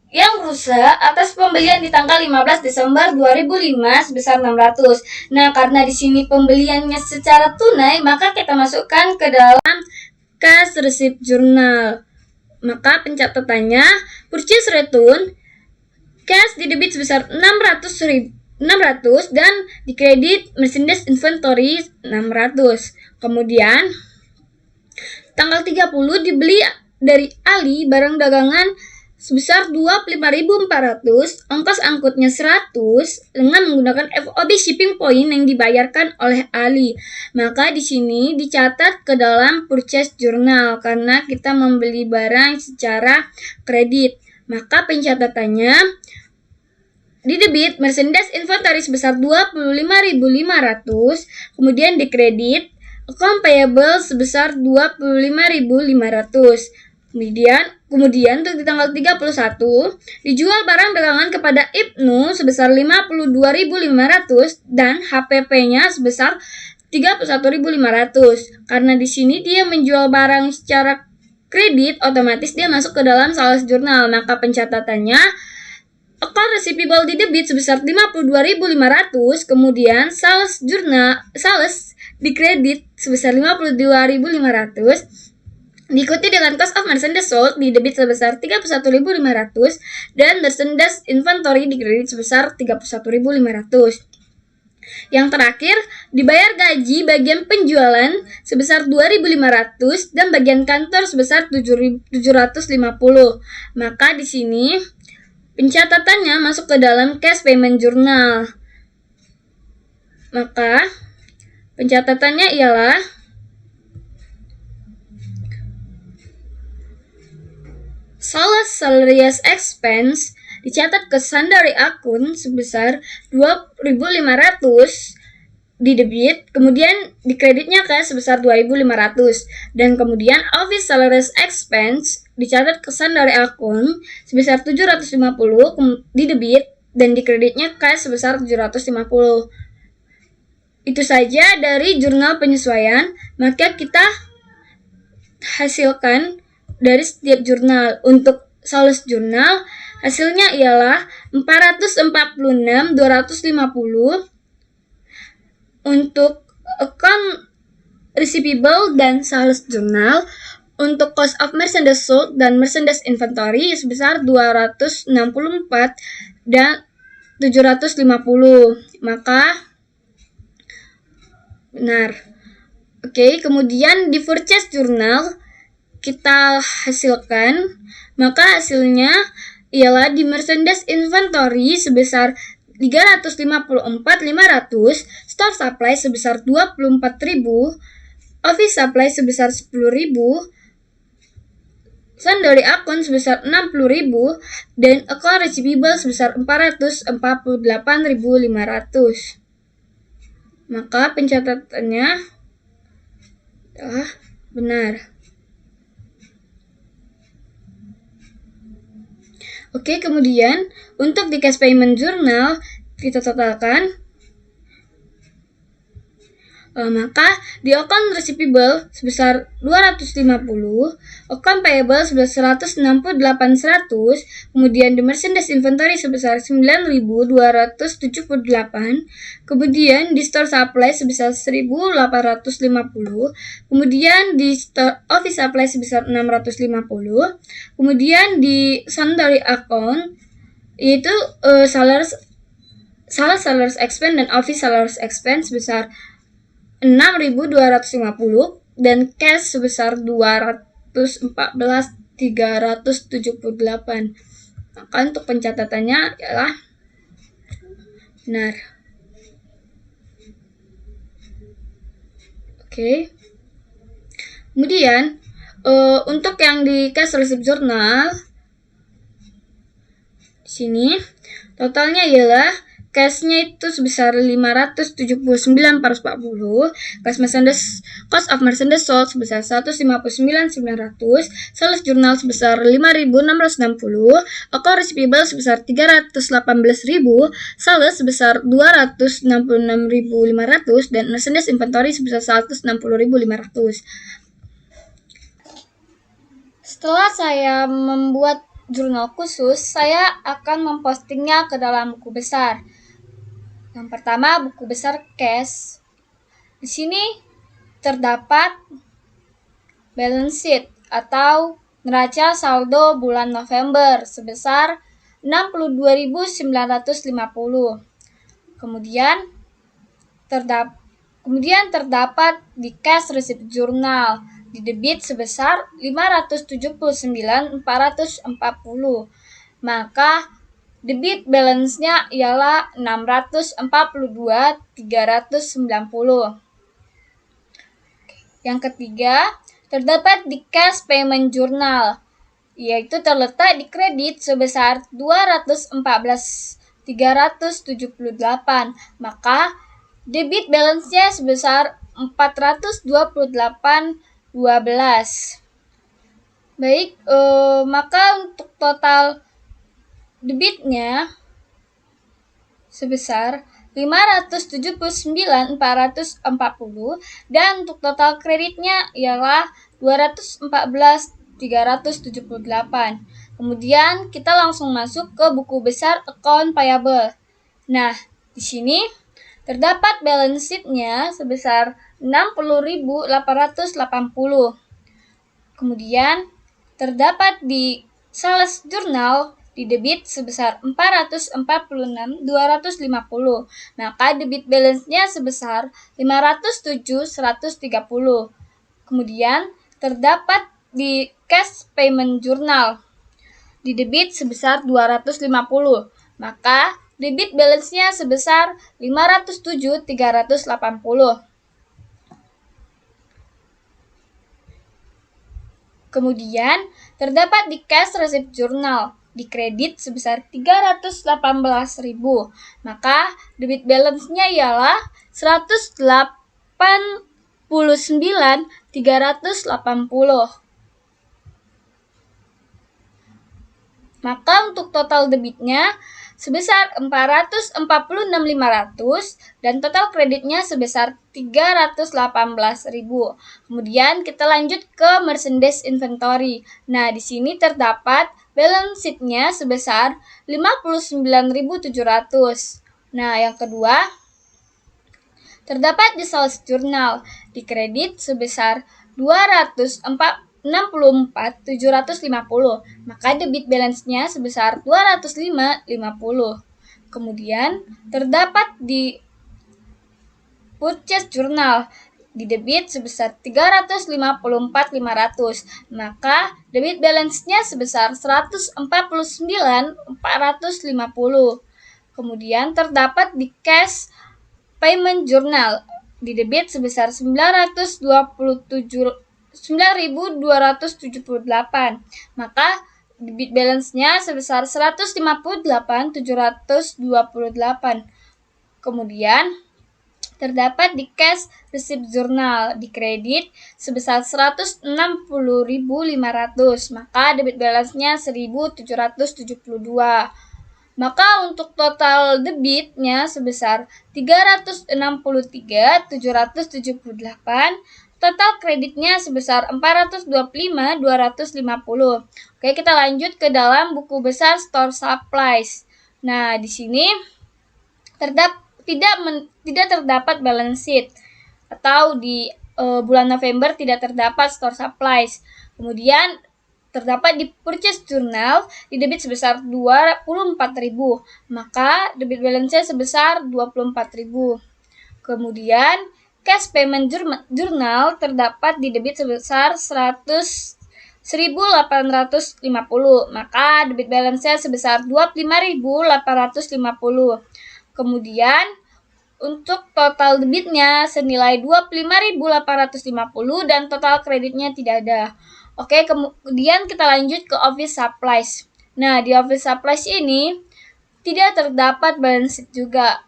yang rusak atas pembelian di tanggal 15 Desember 2005 sebesar 600. Nah, karena di sini pembeliannya secara tunai, maka kita masukkan ke dalam cash receipt journal. Maka pencatatannya purchase return cash di debit sebesar 600 dan di kredit merchandise inventory 600. Kemudian tanggal 30 dibeli dari Ali barang dagangan sebesar 25.400, ongkos angkutnya 100 dengan menggunakan FOB shipping point yang dibayarkan oleh Ali. Maka di sini dicatat ke dalam purchase journal karena kita membeli barang secara kredit. Maka pencatatannya di debit merchandise inventory sebesar 25.500, kemudian di kredit account payable sebesar 25.500. Kemudian untuk di tanggal 31 dijual barang dagangan kepada Ibnu sebesar 52.500 dan HPP-nya sebesar 31.500. Karena di sini dia menjual barang secara kredit, otomatis dia masuk ke dalam sales journal. Maka pencatatannya account receivable di debit sebesar 52.500, kemudian sales di kredit sebesar 52.500, diikuti dengan cost of merchandise sold di debit sebesar 31.500 dan merchandise inventory di kredit sebesar 31.500. Yang terakhir, dibayar gaji bagian penjualan sebesar 2.500 dan bagian kantor sebesar 750. Maka di sini pencatatannya masuk ke dalam cash payment journal. Maka pencatatannya ialah sales salaries expense dicatat ke sundry account sebesar 2.500 di debit, kemudian di kreditnya ke sebesar 2.500 dan kemudian office salaries expense dicatat kesan dari akun sebesar 750 di debit dan di kreditnya cash sebesar 750. Itu saja dari jurnal penyesuaian, maka kita hasilkan dari setiap jurnal. Untuk sales jurnal, hasilnya ialah 446.250 untuk account receivable dan sales jurnal. Untuk cost of merchandise sold dan merchandise inventory sebesar 264 dan 750. Maka benar. Oke, kemudian di purchase jurnal kita hasilkan, maka hasilnya ialah di merchandise inventory sebesar 354.500, store supply sebesar 24.000, office supply sebesar 10.000, sundry account sebesar 60.000, dan account receivable sebesar 448.500. Maka pencatatannya adalah benar. Oke, kemudian untuk di cash payment journal kita totalkan. Maka di account receivable sebesar 250, account payable sebesar 168.100, kemudian di merchandise inventory sebesar 9.278, kemudian di store supply sebesar 1.850, kemudian di store office supply sebesar 650, kemudian di sundry account yaitu sellers expense dan office sellers expense sebesar 6.250 dan cash sebesar 214.378. Maka untuk pencatatannya adalah benar. Oke. Kemudian untuk yang di cash receipt journal di sini totalnya ialah cash-nya itu sebesar 579.440, cost of merchandise sold sebesar 159.900, sales journal sebesar 5.660, account receivable sebesar 318.000, sales sebesar 266.500, dan merchandise inventory sebesar 160.500. Setelah saya membuat jurnal khusus, saya akan mempostingnya ke dalam buku besar. Yang pertama, buku besar cash. Di sini terdapat balance sheet atau neraca saldo bulan November sebesar 62.950. Kemudian terdapat di cash receipt journal di debit sebesar 579.440. Maka debit balance-nya ialah 642.390. Yang ketiga, terdapat di cash payment journal, yaitu terletak di kredit sebesar 214.378. Maka debit balance-nya sebesar 428.12. Baik, maka untuk total debitnya sebesar 579.440 dan untuk total kreditnya ialah 214.378. Kemudian kita langsung masuk ke buku besar account payable. Nah, di sini terdapat balance sheet-nya sebesar 60.880. Kemudian terdapat di sales journal di debit sebesar 446.250. Maka debit balance-nya sebesar 507.130. Kemudian terdapat di cash payment journal di debit sebesar 250. Maka debit balance-nya sebesar 507.380. Kemudian terdapat di cash receipt journal di kredit sebesar 318.000. Maka debit balance-nya ialah 189.380. Maka untuk total debitnya sebesar 446.500 dan total kreditnya sebesar 318.000. Kemudian kita lanjut ke merchandise inventory. Nah, di sini terdapat balance sheet-nya sebesar 59.700. Nah, yang kedua terdapat di sales journal di kredit sebesar 264.750, maka debit balance-nya sebesar 205.50. Kemudian terdapat di purchase journal di debit sebesar 354.500, maka debit balance-nya sebesar 149.450. Kemudian terdapat di cash payment journal di debit sebesar 9.278, maka debit balance-nya sebesar 158.728. Kemudian terdapat di cash receipt journal di kredit sebesar 160.500, maka debit balance-nya 1.772. Maka untuk total debitnya sebesar 363.778, total kreditnya sebesar 425.250. Oke, kita lanjut ke dalam buku besar store supplies. Nah, di sini tidak terdapat balance sheet, atau di bulan November tidak terdapat store supplies. Kemudian terdapat di purchase journal di debit sebesar 24.000, maka debit balance-nya sebesar 24.000. Kemudian cash payment journal terdapat di debit sebesar 1.850, maka debit balance-nya sebesar 25.850. Kemudian untuk total debitnya senilai 25.850 dan total kreditnya tidak ada. Oke, kemudian kita lanjut ke office supplies. Nah, di office supplies ini tidak terdapat balance sheet juga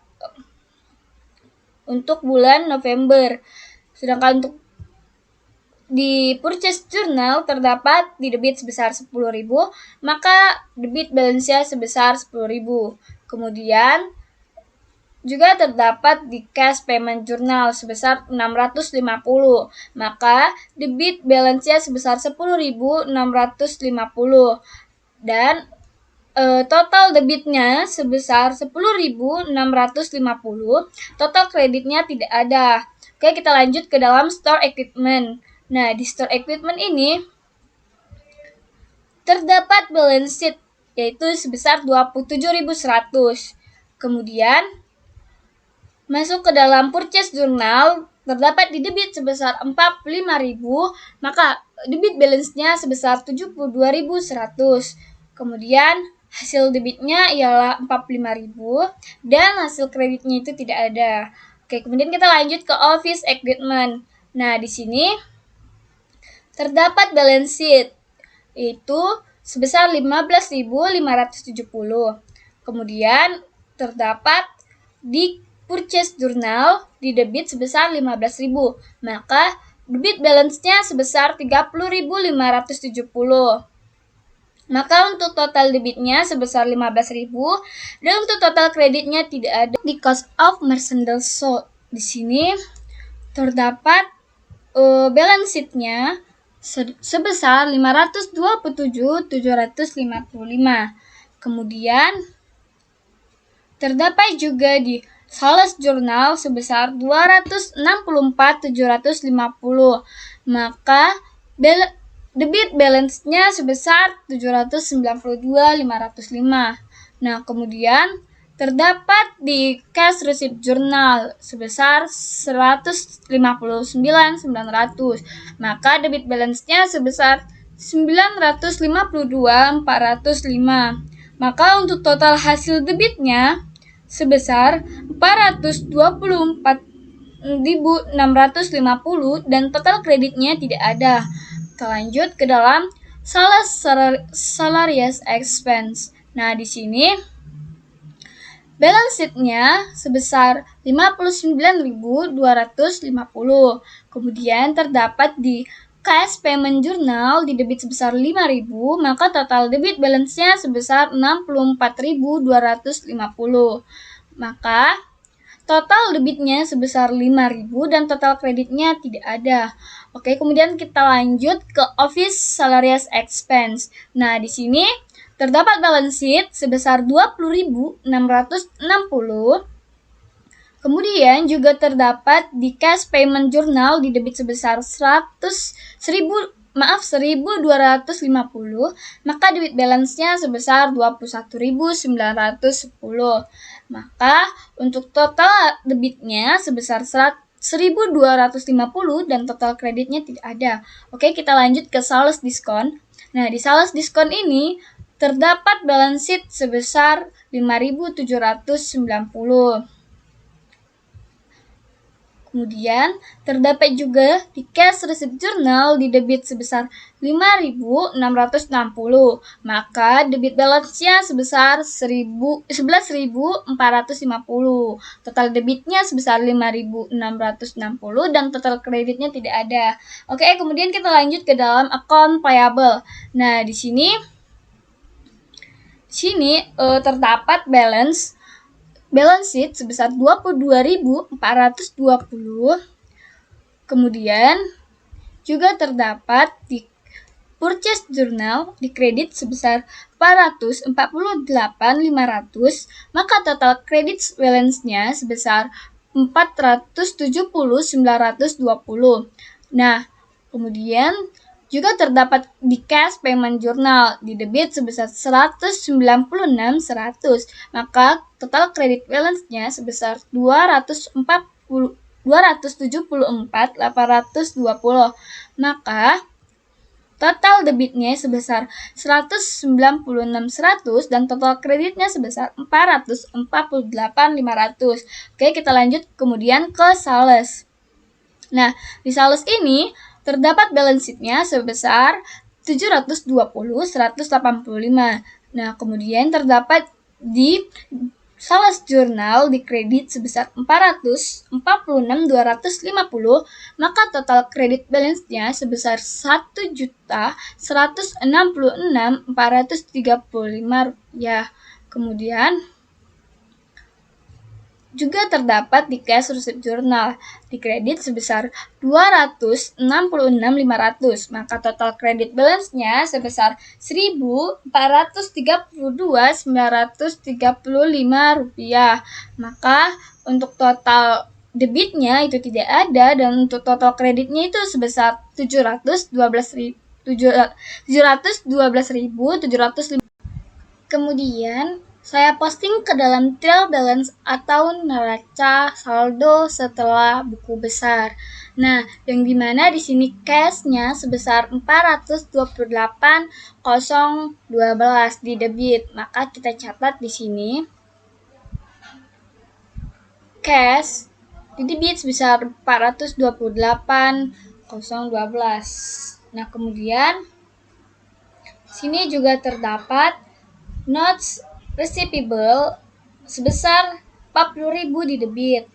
untuk bulan November. Sedangkan untuk di purchase journal terdapat di debit sebesar 10.000, maka debit balance-nya sebesar 10.000. Kemudian juga terdapat di cash payment journal sebesar 650, maka debit balance-nya sebesar 10.650 dan total debitnya sebesar 10.650, total kreditnya tidak ada. Oke, kita lanjut ke dalam store equipment. Nah, di store equipment ini terdapat balance sheet yaitu sebesar 27.100. Kemudian masuk ke dalam purchase journal terdapat di debit sebesar 45.000, maka debit balance-nya sebesar 72.100. Kemudian hasil debitnya ialah 45.000 dan hasil kreditnya itu tidak ada. Oke, kemudian kita lanjut ke office equipment. Nah, di sini terdapat balance sheet yaitu sebesar 15.570. Kemudian terdapat di purchase journal di debit sebesar 15.000, maka debit balance-nya sebesar 30.570. Maka untuk total debitnya sebesar 15.000 dan untuk total kreditnya tidak ada. Di cost of merchandise sold di sini terdapat balance sheet-nya sebesar 527.755. Kemudian terdapat juga di sales journal sebesar 264.750, maka debit balance-nya sebesar 792.505. Nah, kemudian terdapat di cash receipt journal sebesar 159.900, maka debit balance-nya sebesar 952.405. Maka untuk total hasil debitnya sebesar 424.650 dan total kreditnya tidak ada. Kita lanjut ke dalam salaries expense. Nah, di sini balance sheet-nya sebesar 59.250. Kemudian terdapat di cash payment journal di debit sebesar 5.000, maka total debit balance-nya sebesar 64.250. Maka total debitnya sebesar 5.000 dan total kreditnya tidak ada. Oke, kemudian kita lanjut ke office salaries expense. Nah, di sini terdapat balance sheet sebesar 20.660. Kemudian juga terdapat di cash payment journal di debit sebesar 1.250, maka debit balance-nya sebesar 21.910. Maka untuk total debitnya sebesar 1.250 dan total kreditnya tidak ada. Oke, kita lanjut ke sales diskon. Nah, di sales diskon ini terdapat balance sheet sebesar 5.790. Kemudian, terdapat juga di cash receipt journal di debit sebesar 5.660. Maka debit balance-nya sebesar 11.450. Total debitnya sebesar 5.660 dan total kreditnya tidak ada. Oke, kemudian kita lanjut ke dalam account payable. Nah, di sini terdapat balance sheet sebesar 22.420. Kemudian juga terdapat di purchase journal di kredit sebesar 448.500, maka total credit balance-nya sebesar 470.920. Nah, kemudian juga terdapat di cash payment journal di debit sebesar 196.100, maka total credit balance-nya sebesar 274.820. Maka total debitnya sebesar 196.100 dan total kreditnya sebesar 448.500. Oke, kita lanjut kemudian ke sales. Nah, di sales ini terdapat balance sheet-nya sebesar 720.185. Nah, kemudian terdapat di sales journal di kredit sebesar 446.250, maka total kredit balance-nya sebesar 1.166.435 rupiah. Kemudian juga terdapat di cash receipt journal di kredit sebesar 266.500, maka total kredit balance-nya sebesar 1.432.935 rupiah. Maka untuk total debitnya itu tidak ada dan untuk total kreditnya itu sebesar 712.705. Kemudian saya posting ke dalam trail balance atau neraca saldo setelah buku besar. Nah, yang dimana di sini cash-nya sebesar 428.012 di debit. Maka kita catat di sini cash di debit sebesar 428.012. Nah, kemudian sini juga terdapat notes receivable sebesar 40.000 di debit.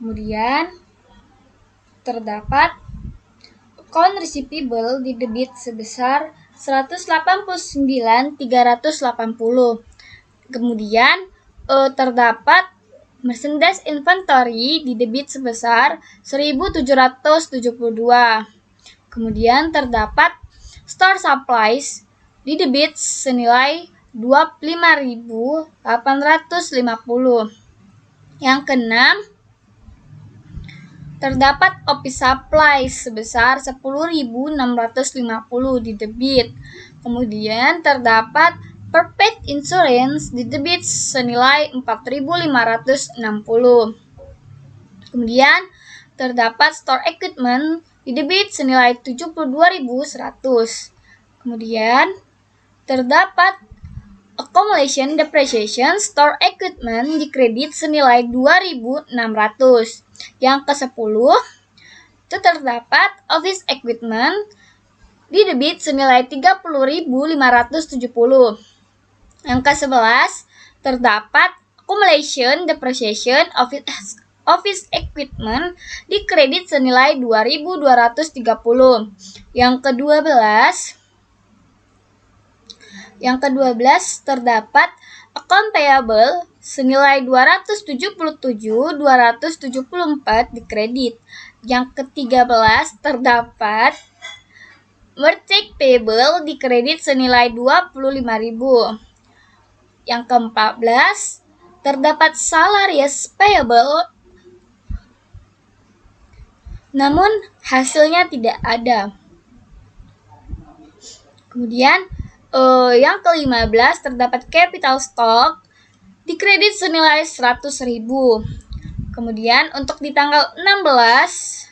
Kemudian terdapat account receivable di debit sebesar 189.380. Kemudian terdapat merchandise inventory di debit sebesar 1.772. Kemudian terdapat store supplies di debit senilai 25.850. Yang keenam, terdapat office supplies sebesar 10.650 di debit. Kemudian terdapat prepaid insurance di debit senilai 4.560. Kemudian terdapat store equipment di debit senilai 72.100. Kemudian terdapat accumulation depreciation store equipment di kredit senilai 2.600. Yang ke-10 itu terdapat office equipment di debit senilai 30.570. Yang ke-11 terdapat accumulation depreciation office office equipment dikredit senilai 2.230. Yang ke-12 terdapat account payable senilai 277.274 dikredit. Yang ke-13 terdapat merchant payable dikredit senilai 25.000. Yang ke-14 terdapat salaries payable namun hasilnya tidak ada. Kemudian yang ke-15 terdapat capital stock dikredit senilai 100.000. Kemudian untuk di tanggal 16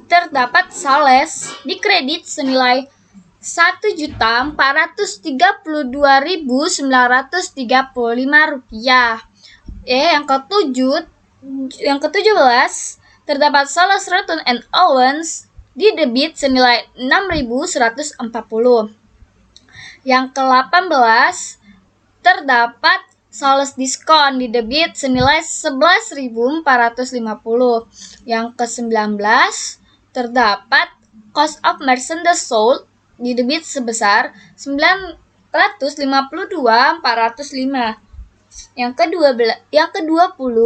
terdapat sales dikredit senilai 1.432.935 rupiah. Yang ke-17 terdapat sales return and allowance didebit senilai 6.140. Yang ke-18 terdapat sales diskon didebit senilai 11.450. Yang ke-19 terdapat cost of merchandise sold didebit sebesar 952.405. Yang ke-20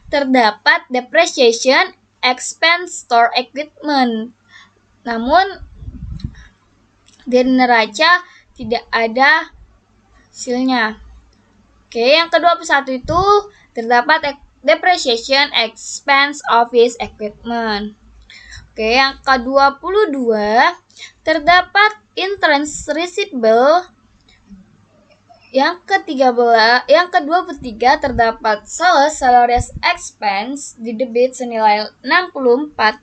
terdapat depreciation expense store equipment. Namun di neraca tidak ada hasilnya. Yang ke-21 itu terdapat depreciation expense office equipment. Yang ke-22 terdapat interest receivable. Yang ke-23 terdapat sales salaries expense didebit senilai 64.250.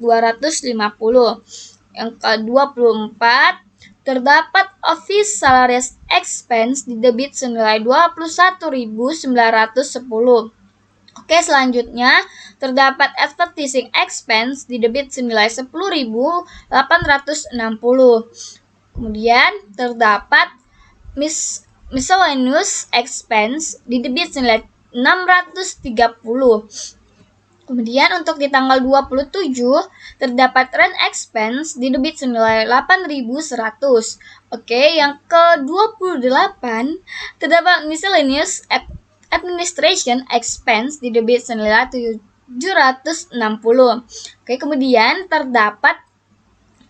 Yang ke-24 terdapat office salaries expense didebit senilai 21.910. Selanjutnya terdapat advertising expense didebit senilai 10.860. Kemudian terdapat miscellaneous expense didebit senilai 630. Kemudian untuk di tanggal 27 terdapat rent expense didebit senilai 8.100. Yang ke-28 terdapat miscellaneous administration expense didebit senilai 760. Kemudian terdapat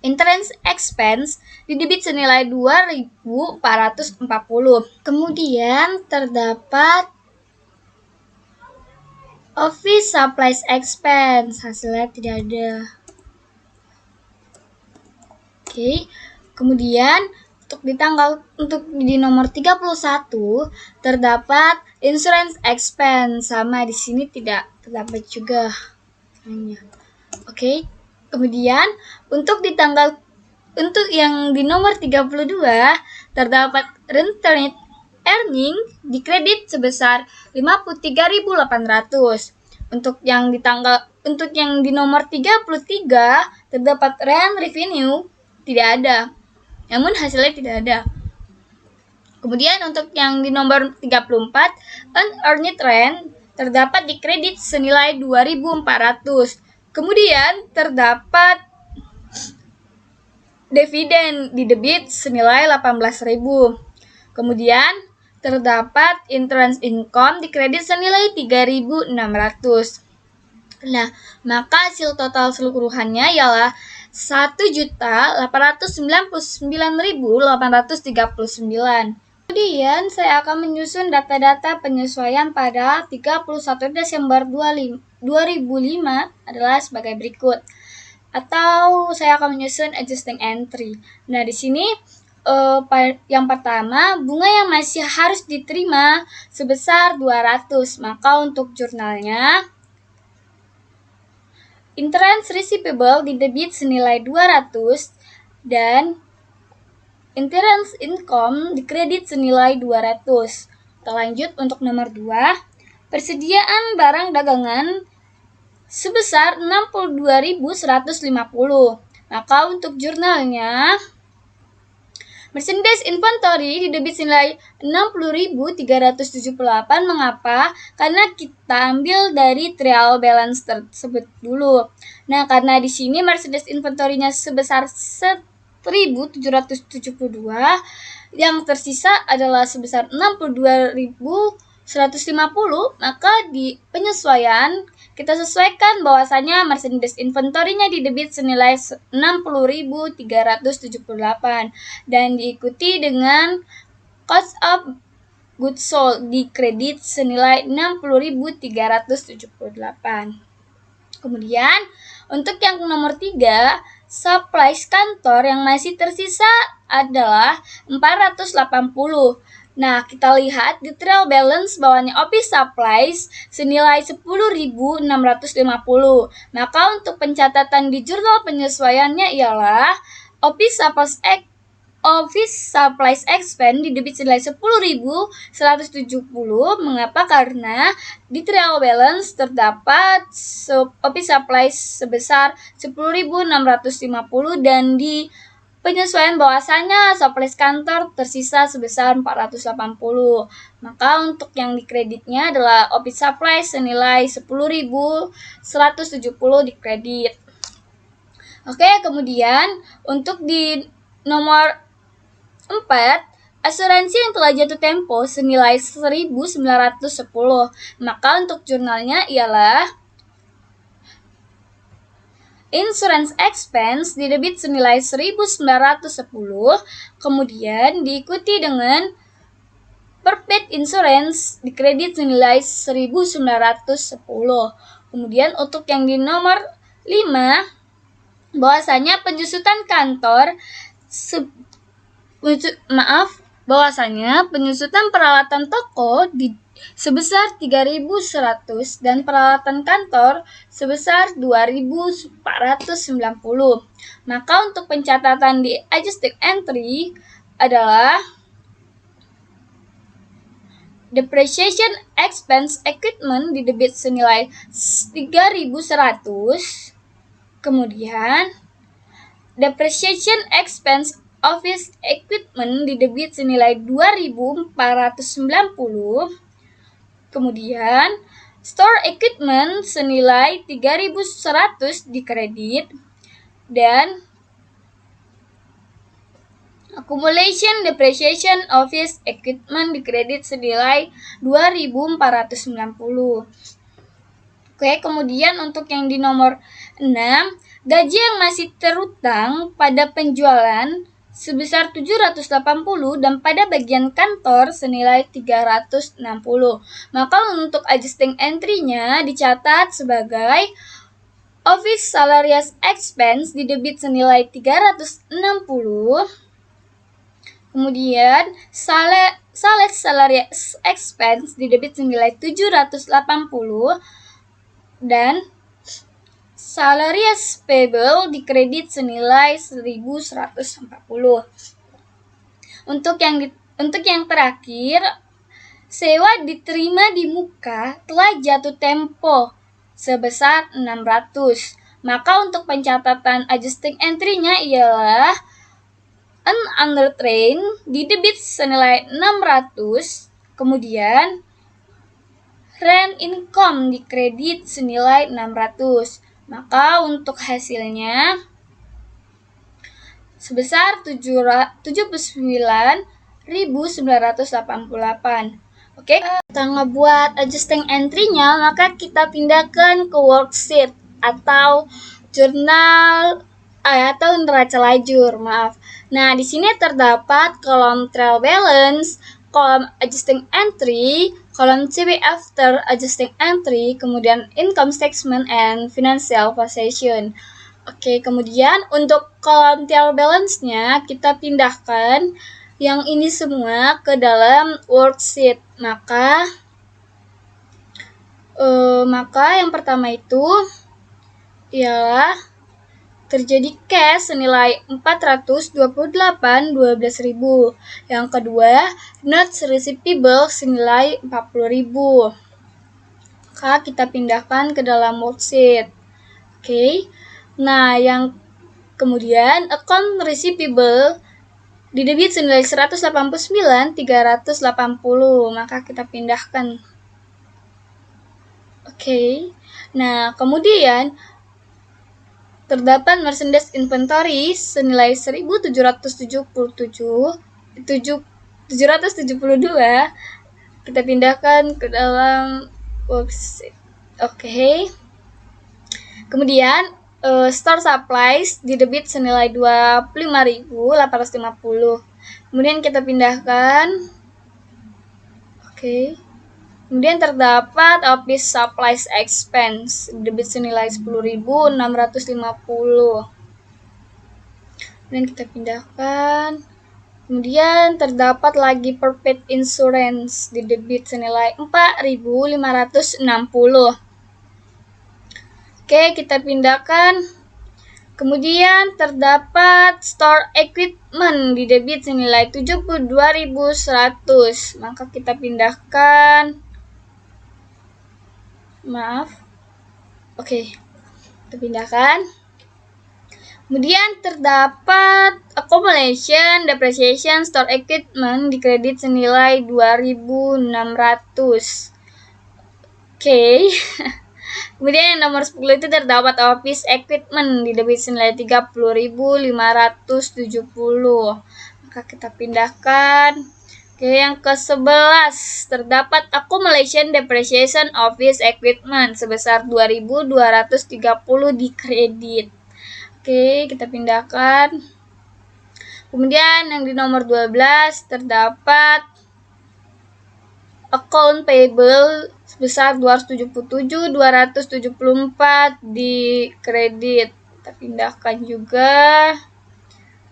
interest expense didebit senilai 2.440. Kemudian terdapat office supplies expense, hasilnya tidak ada. Kemudian untuk di nomor 31 terdapat insurance expense, sama di sini tidak terdapat juga. Kemudian untuk yang di nomor 32 terdapat retained earning dikredit sebesar 53.800. Untuk yang di nomor 33 terdapat rent revenue tidak ada. Namun hasilnya tidak ada. Kemudian untuk yang di nomor 34 unearned rent terdapat dikredit senilai 2.400. Kemudian terdapat dividen didebit senilai 18.000. Kemudian terdapat interest income dikredit senilai 3.600. Maka hasil total seluruhannya ialah 1.899.839. Kemudian saya akan menyusun data-data penyesuaian pada 31 Desember 2005 adalah sebagai berikut. Atau saya akan menyusun adjusting entry. Di sini yang pertama, bunga yang masih harus diterima sebesar 200. Maka untuk jurnalnya, interest receivable didebit senilai 200 dan interest income dikredit senilai 200. Kita lanjut untuk nomor 2, persediaan barang dagangan sebesar 62.150. Maka untuk jurnalnya, Merchandise inventory di debit senilai 60.378. Mengapa? Karena kita ambil dari trial balance tersebut dulu. Nah, karena di sini merchandise inventory-nya sebesar 1.772, yang tersisa adalah sebesar 62.150, maka di penyesuaian kita sesuaikan bahwasanya merchandise inventory-nya di debit senilai 60.378 dan diikuti dengan cost of goods sold di kredit senilai 60.378. Kemudian untuk yang nomor 3, supplies kantor yang masih tersisa adalah 480. Nah, kita lihat di trial balance bawahnya office supplies senilai 10.650. Maka untuk pencatatan di jurnal penyesuaiannya ialah office supplies expense di debit senilai 10.170. Mengapa? Karena di trial balance terdapat office supplies sebesar 10.650 dan di penyesuaian bahwasanya supplies kantor tersisa sebesar 480. Maka untuk yang di kreditnya adalah office supplies senilai 10.170 di kredit. Oke, kemudian untuk di nomor 4, asuransi yang telah jatuh tempo senilai 1.910. Maka untuk jurnalnya ialah insurance expense di debit senilai 1.910, kemudian diikuti dengan perpetual insurance di kredit senilai 1.910. Kemudian untuk yang di nomor 5, bahwasanya penyusutan kantor bahwasanya penyusutan peralatan toko sebesar 3.100 dan peralatan kantor sebesar 2.490. Maka untuk pencatatan di adjusting entry adalah depreciation expense equipment di debit senilai 3.100. Kemudian depreciation expense office equipment di debit senilai 2.490. Kemudian store equipment senilai 3.100 di kredit dan accumulation depreciation office equipment di kredit senilai 2.490. Oke, kemudian untuk yang di nomor 6, gaji yang masih terutang pada penjualan sebesar 780 dan pada bagian kantor senilai 360. Maka untuk adjusting entry-nya dicatat sebagai office salaries expense di debit senilai 360. Kemudian sales salaries expense di debit senilai 780 dan salaries payable di kredit senilai 1.140. Untuk yang terakhir, sewa diterima di muka telah jatuh tempo sebesar 600. Maka untuk pencatatan adjusting entry-nya ialah an under train di debit senilai 600, kemudian rent income di kredit senilai 600. Maka untuk hasilnya sebesar 79.988. Oke, kita ngebuat adjusting entry-nya, maka kita pindahkan ke worksheet atau jurnal atau neraca lajur, maaf. Nah, di sini terdapat kolom trial balance, kolom adjusting entry, kolom CB after adjusting entry, kemudian income statement and financial position. Oke, kemudian untuk kolom trial balance-nya kita pindahkan yang ini semua ke dalam worksheet. Maka yang pertama itu ialah terjadi cash senilai 428.12.000. Yang kedua, notes receivable senilai 40.000. Maka kita pindahkan ke dalam worksheet. Oke. Nah, yang kemudian account receivable di debit senilai 189.380, maka kita pindahkan. Oke. Nah, kemudian terdapat merchandise inventory senilai 772. Kita pindahkan ke dalam worksheet. Oke. Kemudian store supplies di debit senilai 25.850. Kemudian kita pindahkan. Oke. Kemudian terdapat office supplies expense di debit senilai 10.650. Kemudian kita pindahkan. Kemudian terdapat lagi prepaid insurance di debit senilai 4.560. Oke, kita pindahkan. Kemudian terdapat store equipment di debit senilai 72.100. Maka kita pindahkan. Maaf. Oke. Kita pindahkan. Kemudian terdapat accumulation, depreciation, store equipment di kredit senilai 2.600. Oke. Kemudian yang nomor 10 itu terdapat office equipment di debit senilai 30.570. Maka kita pindahkan. Oke, yang ke-11 terdapat accumulation depreciation office equipment sebesar 2.230 di kredit. Oke, kita pindahkan. Kemudian yang di nomor 12 terdapat account payable sebesar 277.274 di kredit. Kita pindahkan juga.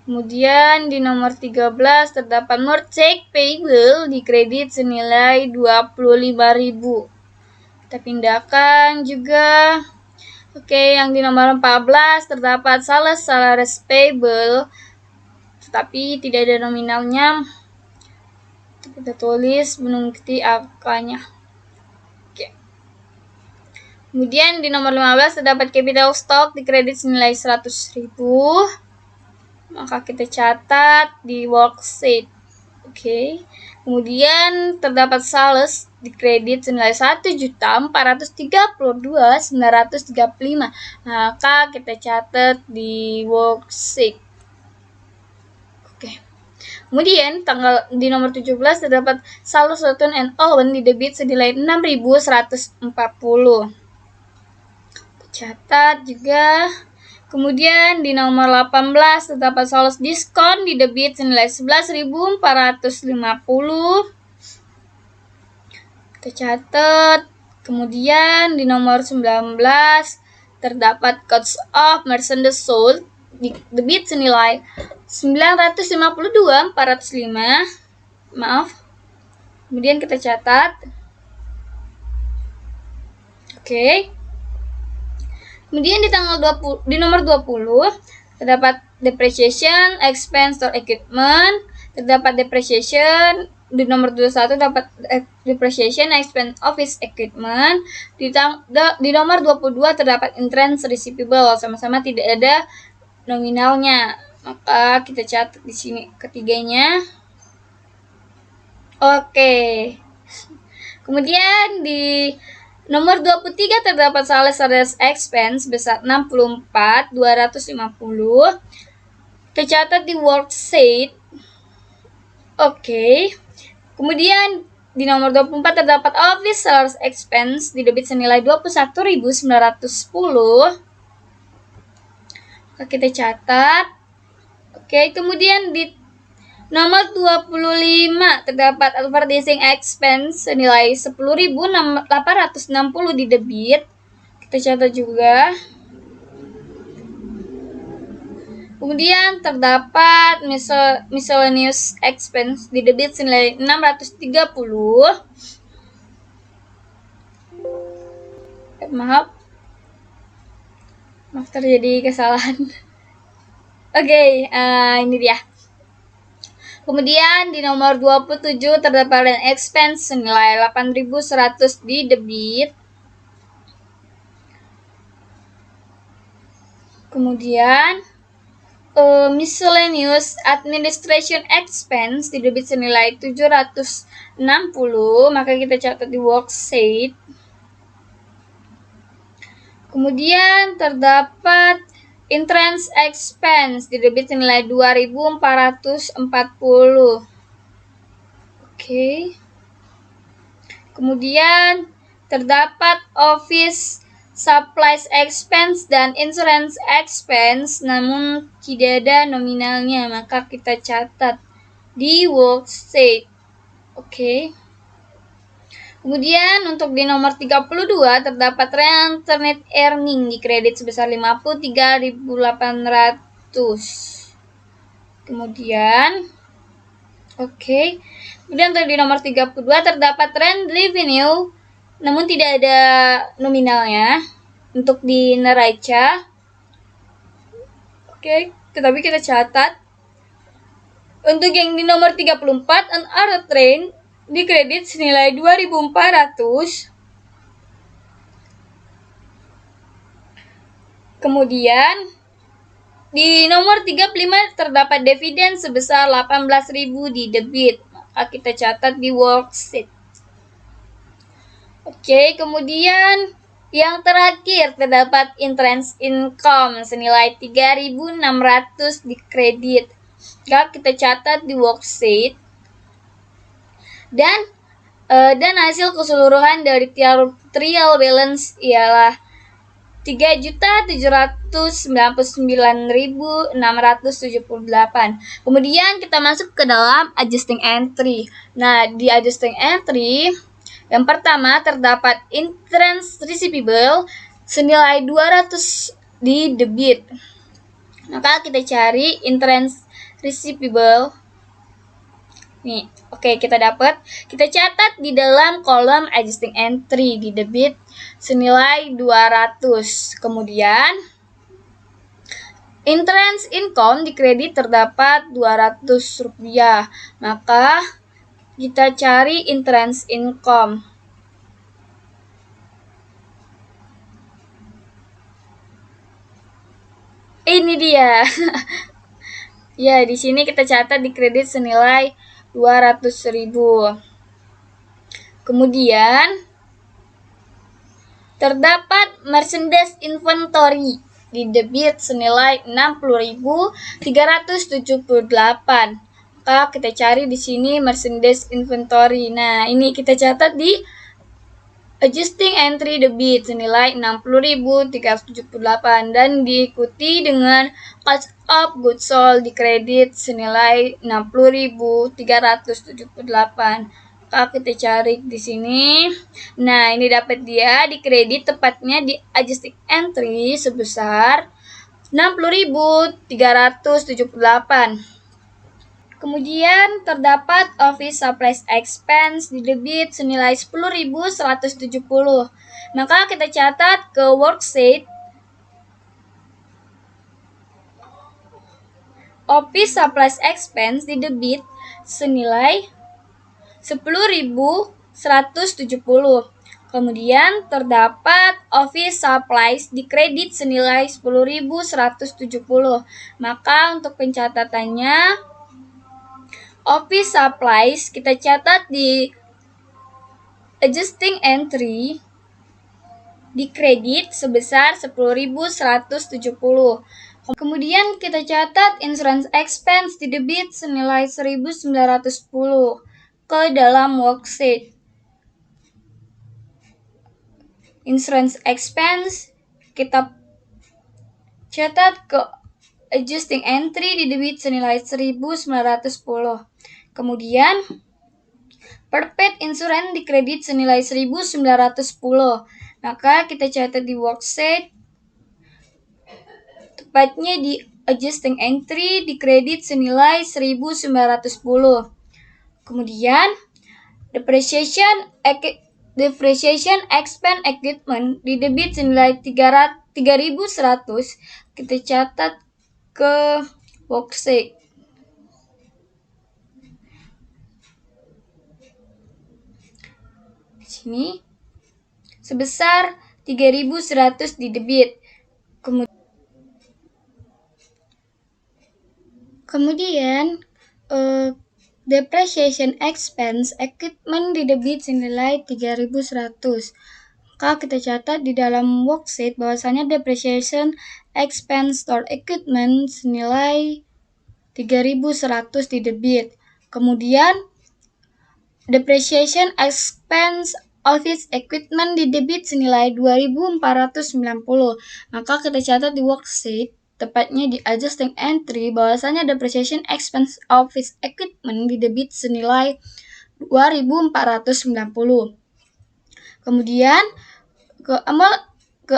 Kemudian di nomor 13 terdapat merchant payable di kredit senilai 25.000. Kita pindahkan juga. Oke, yang di nomor 14 terdapat sales salaries payable tetapi tidak ada nominalnya. Kita tulis mengikuti angkanya. Oke. Kemudian di nomor 15 terdapat capital stock di kredit senilai 100.000. Maka kita catat di worksheet. Oke. Kemudian terdapat sales di kredit senilai 1.432.935. Maka kita catat di worksheet. Oke. Kemudian di nomor 17 terdapat saldo return and own di debit senilai 6.140. Catat juga. Kemudian di nomor 18 terdapat saldo diskon di debit senilai 11.450. Kita catat. Kemudian di nomor 19 terdapat cost of merchandise sold di debit senilai 952.405. Maaf. Kemudian kita catat. Oke. Kemudian di nomor 20 terdapat depreciation expense store equipment, terdapat depreciation. Di nomor 21 terdapat depreciation expense office equipment. Di nomor 22 terdapat interest receivable, sama-sama tidak ada nominalnya. Maka kita catat di sini ketiganya. Oke. Kemudian di nomor 23 terdapat sales salaries expense besar 64.250. Kita catat di worksheet. Oke. Kemudian di nomor 24 terdapat office salaries expense di debit senilai 21.910. Maka kita catat. Oke, kemudian di nomor 25 terdapat advertising expense senilai 10.860 di debit. Kita catat juga. Kemudian terdapat miscellaneous expense di debit senilai 630. Maaf terjadi kesalahan. Oke, ini dia. Kemudian di nomor 27 terdapat rent expense senilai 8.100 di debit. Kemudian miscellaneous administration expense di debit senilai 760, maka kita catat di worksheet. Kemudian terdapat entrance expense di debit senilai 2.440. Oke. Kemudian terdapat office supplies expense dan insurance expense namun tidak ada nominalnya, maka kita catat di worksheet. Oke. Kemudian untuk di nomor 32 terdapat alternate earning di kredit sebesar 53.800. Kemudian Kemudian untuk di nomor 32 terdapat rent revenue namun tidak ada nominalnya untuk di neraca. Tetapi kita catat untuk yang di nomor 34 an other train di kredit senilai 2.400. Kemudian di nomor 35 terdapat dividen sebesar 18.000 di debit, maka kita catat di worksheet. Kemudian yang terakhir terdapat entrance income senilai 3.600 di kredit, maka kita catat di worksheet. Dan hasil keseluruhan dari trial balance ialah 3.799.678. Kemudian kita masuk ke dalam adjusting entry. Nah, di adjusting entry yang pertama terdapat entrance receivable senilai 200 di debit. Maka kita cari entrance receivable. Nih, kita dapat. Kita catat di dalam kolom adjusting entry di debit senilai 200. Kemudian entrance income di kredit terdapat 200 rupiah. Maka kita cari entrance income. Ini dia. Ya, di sini kita catat di kredit senilai 200.000. Kemudian terdapat merchandise inventory di debit senilai 60.378. Maka kita cari di sini merchandise inventory. Nah, ini kita catat di adjusting entry debit senilai 60.378 dan diikuti dengan cost of goods sold di kredit senilai 60.378. Maka kita cari di sini. Nah, ini dapat dia di kredit tepatnya di adjusting entry sebesar 60.378. Kemudian terdapat office supplies expense di debit senilai 10.170. Maka kita catat ke worksheet. Office supplies expense di debit senilai 10.170. Kemudian terdapat office supplies di kredit senilai 10.170. Maka untuk pencatatannya office supplies kita catat di adjusting entry di kredit sebesar 10.170. Kemudian kita catat insurance expense di debit senilai 1.910 ke dalam worksheet. Insurance expense kita catat ke adjusting entry di debit senilai 1.910. Kemudian prepaid insurance di kredit senilai 1.910. Maka kita catat di worksheet tepatnya di adjusting entry di kredit senilai 1.910. Kemudian depreciation expense equipment di debit senilai 3.100 kita catat ke worksheet. Di sini sebesar 3.100 di debit. Kemudian depreciation expense equipment di debit senilai 3.100. Maka kita catat di dalam worksheet bahwasanya depreciation expense store equipment senilai 3.100 di debit. Kemudian depreciation expense office equipment di debit senilai 2.490. Maka kita catat di worksheet, tepatnya di adjusting entry, bahwasanya depreciation expense office equipment di debit senilai 2.490. Kemudian ke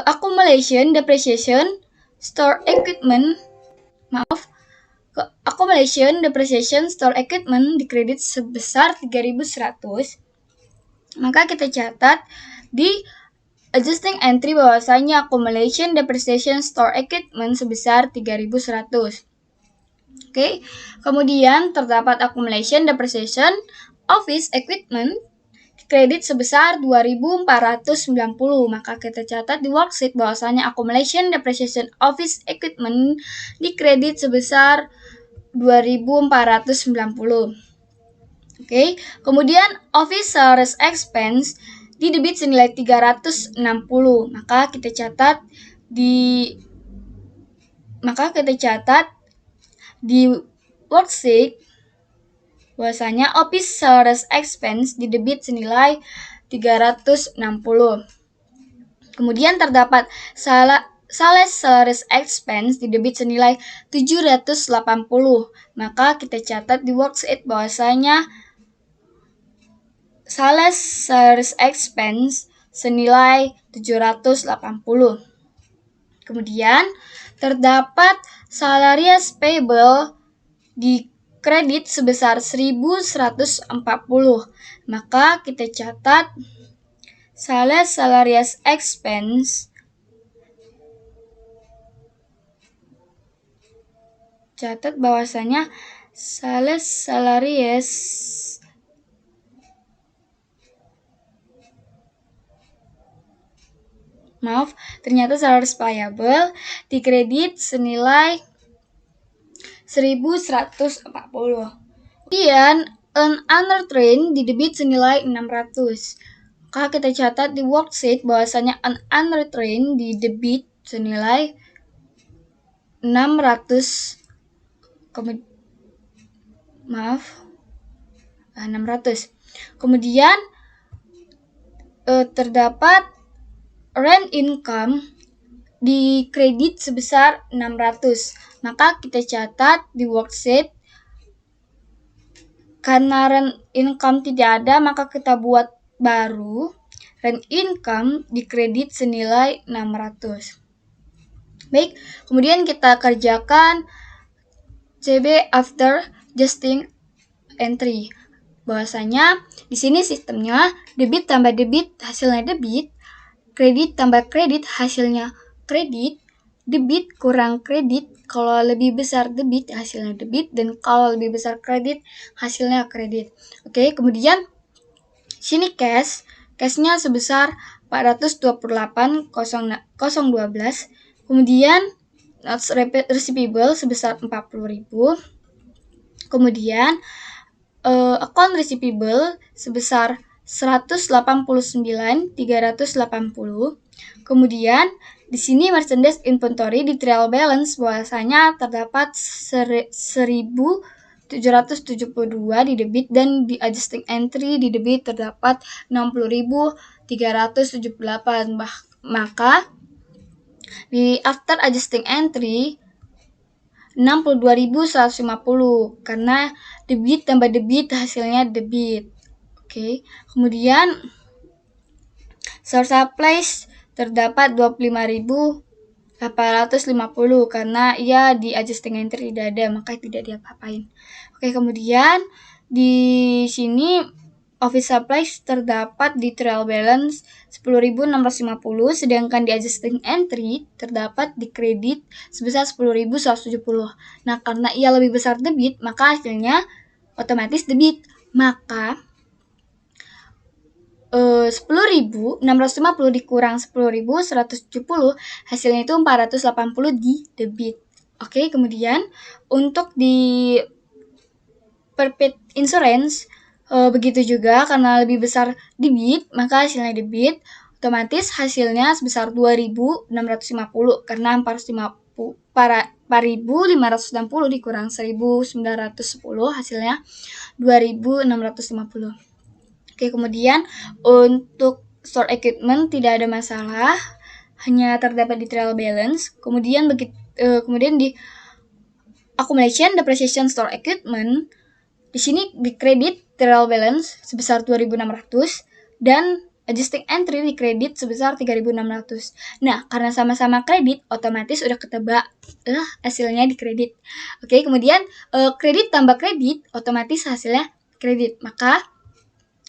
accumulation depreciation store equipment, accumulation depreciation store equipment di kredit sebesar 3.100. Maka kita catat di adjusting entry bahwasanya accumulation depreciation store equipment sebesar 3.100. Oke. Kemudian terdapat accumulation depreciation office equipment kredit sebesar 2.490. Maka kita catat di worksheet bahwasanya accumulation depreciation office equipment di kredit sebesar 2.490. Oke. Kemudian office salaries expense di debit senilai 360. Maka kita catat di worksheet bahwasanya office salaries expense di debit senilai 360. Kemudian terdapat sales salaries expense di debit senilai 780. Maka kita catat di worksheet bahwasanya sales salaries expense senilai 780. Kemudian terdapat salaries payable di kredit sebesar 1.140. Maka kita catat sales salaries expense bahwasanya sales salaries ternyata salaries payable di kredit senilai 1.140. Kemudian unearned rent di debit senilai 600. Maka kita catat di worksheet bahwasanya unearned rent di debit senilai 600. 600. Kemudian terdapat rent income di kredit sebesar 600. Maka kita catat di worksheet, karena rent income tidak ada, maka kita buat baru rent income di kredit senilai 600. Baik, kemudian kita kerjakan CB after adjusting entry. Bahwasanya di sini sistemnya debit tambah debit hasilnya debit, kredit tambah kredit hasilnya kredit, debit kurang kredit kalau lebih besar debit hasilnya debit, dan kalau lebih besar kredit hasilnya kredit. Oke, kemudian sini cashnya sebesar 428.012. Kemudian notes receivable sebesar 40.000. Kemudian account receivable sebesar 189.380. Kemudian di sini merchandise inventory di trial balance bahwasanya terdapat 1.772 di debit, dan di adjusting entry di debit terdapat 60.378. Maka di after adjusting entry 62.150 karena debit tambah debit hasilnya debit. Oke. Kemudian source supplies terdapat 25.850 karena ia di adjusting entry tidak ada, maka tidak diapa-apain. Oke, kemudian di sini office supplies terdapat di trial balance 10.650, sedangkan di adjusting entry terdapat di kredit sebesar 10.170. Nah, karena ia lebih besar debit, maka hasilnya otomatis debit. Maka 10.650 dikurang 10.170 hasilnya itu 480 di debit. Oke, kemudian untuk di Perpet Insurance begitu juga, karena lebih besar debit, maka hasilnya debit, otomatis hasilnya sebesar 2.650 karena 4.560 dikurang 1.910 hasilnya 2.650. Oke, kemudian untuk store equipment tidak ada masalah, hanya terdapat di trial balance. Kemudian di accumulation depreciation store equipment, di sini di kredit trial balance sebesar 2.600 dan adjusting entry di kredit sebesar 3.600. Nah, karena sama-sama kredit, otomatis udah ketebak hasilnya di kredit. Oke, kemudian kredit tambah kredit, otomatis hasilnya kredit. Maka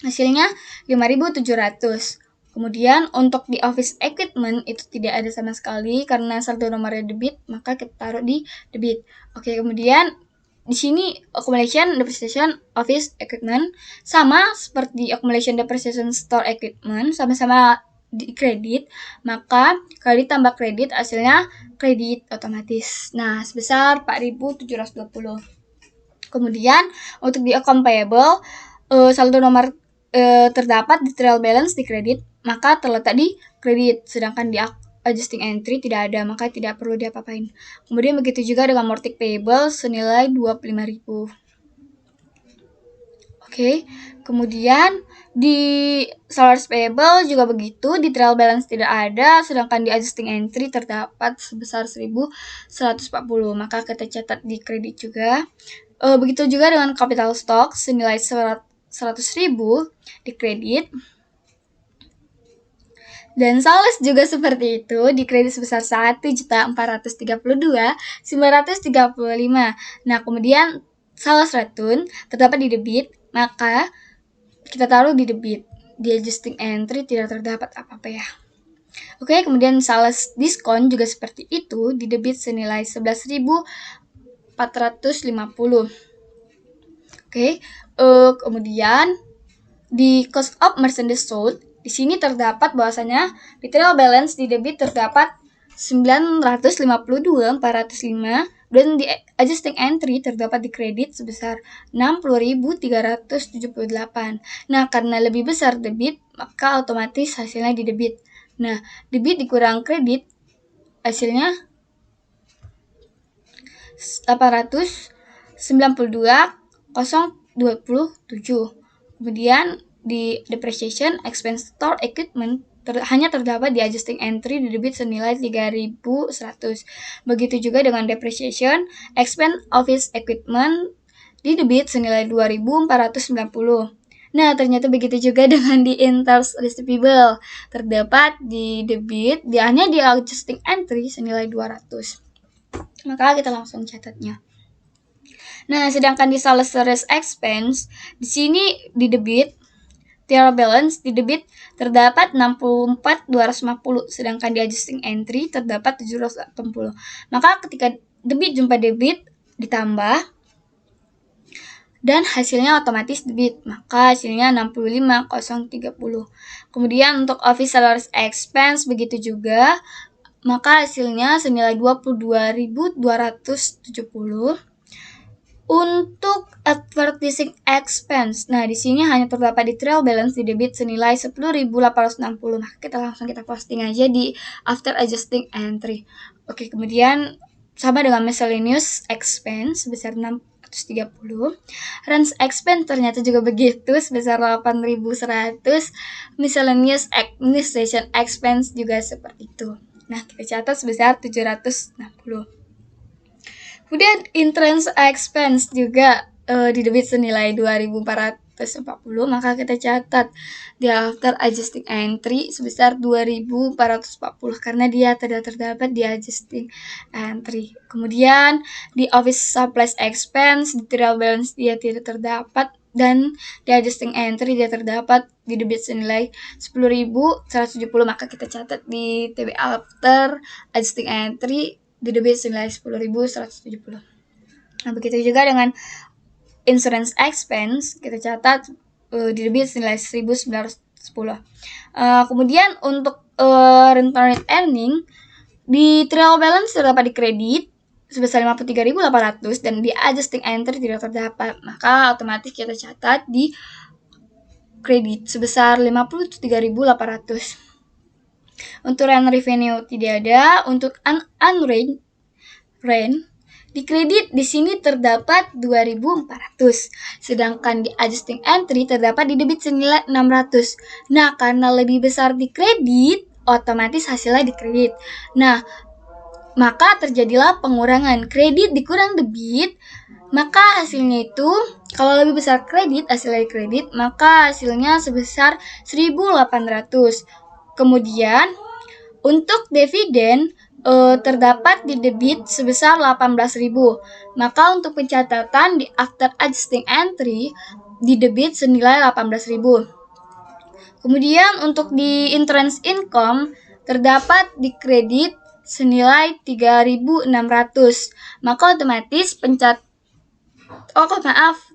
hasilnya 5.700. Kemudian untuk di office equipment itu tidak ada sama sekali karena saldo nomornya debit, maka kita taruh di debit. Oke, kemudian di sini accumulation depreciation office equipment sama seperti accumulation depreciation store equipment, sama-sama di kredit, maka kredit tambah kredit hasilnya kredit otomatis. Nah, sebesar 4.720. Kemudian untuk di account payable, saldo nomor terdapat di trial balance di kredit, maka terletak di kredit, sedangkan di adjusting entry tidak ada, maka tidak perlu diapa-apain. Kemudian begitu juga dengan mortgage payable senilai 25.000. Oke, kemudian di salaries payable juga begitu, di trial balance tidak ada, sedangkan di adjusting entry terdapat sebesar 1.140, maka kita catat di kredit juga. Begitu juga dengan capital stock senilai 100.000 di kredit. Dan sales juga seperti itu, di kredit sebesar 1.432.935. Nah, kemudian sales return terdapat di debit, maka kita taruh di debit. Di adjusting entry tidak terdapat apa-apa ya. Oke, kemudian sales diskon juga seperti itu, di debit senilai 11.450. Oke, kemudian di cost of merchandise sold, di sini terdapat bahwasanya di trial balance di debit terdapat 952.405 dan di adjusting entry terdapat di kredit sebesar 60.378. Nah, karena lebih besar debit, maka otomatis hasilnya di debit. Nah, debit dikurang kredit hasilnya 892.027. Kemudian di depreciation expense store equipment hanya terdapat di adjusting entry di debit senilai 3.100. Begitu juga dengan depreciation expense office equipment di debit senilai 2.490. Nah, ternyata begitu juga dengan di interest receivable, terdapat di debit hanya di adjusting entry senilai 200. Maka kita langsung catatnya. Nah, sedangkan di sales expense, di sini di debit trial balance di debit terdapat 64.250, sedangkan di adjusting entry terdapat 780. Maka ketika debit jumpa debit ditambah dan hasilnya otomatis debit, maka hasilnya 65.030. Kemudian untuk office salaries expense begitu juga, maka hasilnya senilai 22.270. Untuk advertising expense, nah di sini hanya terdapat di trial balance di debit senilai 10.860. Nah, kita posting aja di after adjusting entry. Oke, kemudian sama dengan miscellaneous expense sebesar 630. Rent expense ternyata juga begitu sebesar 8.100. Miscellaneous administration expense juga seperti itu. Nah, kita catat sebesar 760. Kemudian entrance expense juga di debit senilai 2.440, maka kita catat di after adjusting entry sebesar 2.440 karena dia tidak terdapat di adjusting entry. Kemudian di office supplies expense di trial balance dia tidak terdapat dan di adjusting entry dia terdapat di debit senilai 10.170, maka kita catat di TB after adjusting entry di debit senilai 10.170. Nah, begitu juga dengan insurance expense, kita catat di debit senilai 1.910. Kemudian untuk rent earning di trial balance terdapat di kredit sebesar 53.800 dan di adjusting entry tidak terdapat, maka otomatis kita catat di kredit sebesar 53.800. Untuk rent revenue tidak ada. Untuk unrent rent di kredit di sini terdapat 2.400, sedangkan di adjusting entry terdapat di debit senilai 600. Nah, karena lebih besar di kredit, otomatis hasilnya di kredit. Nah, maka terjadilah pengurangan kredit dikurang debit, maka hasilnya itu kalau lebih besar kredit, hasilnya kredit, maka hasilnya sebesar 1.800. Kemudian untuk dividen terdapat di debit sebesar 18.000. Maka untuk pencatatan di after adjusting entry di debit senilai 18.000. Kemudian untuk di interest income terdapat di kredit senilai 3.600. Maka otomatis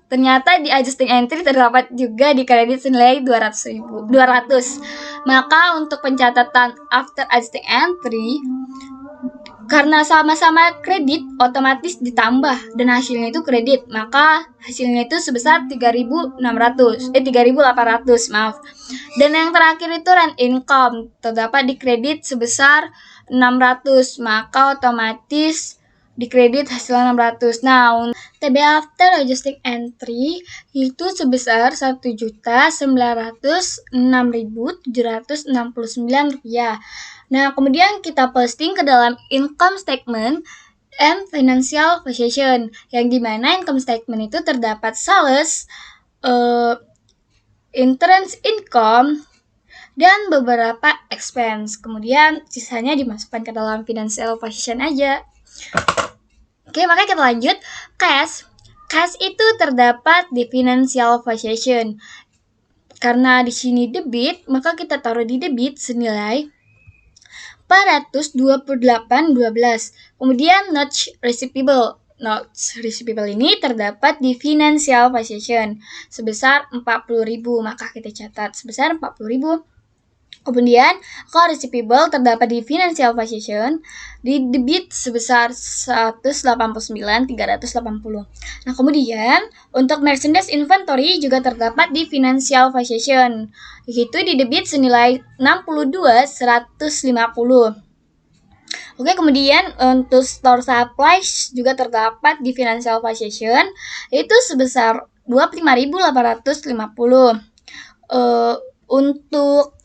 ternyata di adjusting entry terdapat juga di kredit senilai 200. Maka untuk pencatatan after adjusting entry, karena sama-sama kredit, otomatis ditambah dan hasilnya itu kredit, maka hasilnya itu sebesar 3.800. Maaf. Dan yang terakhir itu rent income terdapat di kredit sebesar 600, maka otomatis di kredit hasilnya 600. Nah, TB after adjusting entry itu sebesar Rp1.906.769. Nah, kemudian kita posting ke dalam income statement and financial position, yang dimana income statement itu terdapat sales, interest income, dan beberapa expense. Kemudian sisanya dimasukkan ke dalam financial position aja. Oke, makanya kita lanjut. Cash itu terdapat di financial position. Karena di sini debit, maka kita taruh di debit senilai 428.12. Kemudian notes receivable. Notes receivable ini terdapat di financial position sebesar 40.000, maka kita catat sebesar 40.000. Kemudian account receivable terdapat di financial position di debit sebesar 189.380. Nah, kemudian untuk merchandise inventory juga terdapat di financial position, yaitu di debit senilai 62.150. Oke, kemudian untuk store supplies juga terdapat di financial position, yaitu sebesar 25.850. Untuk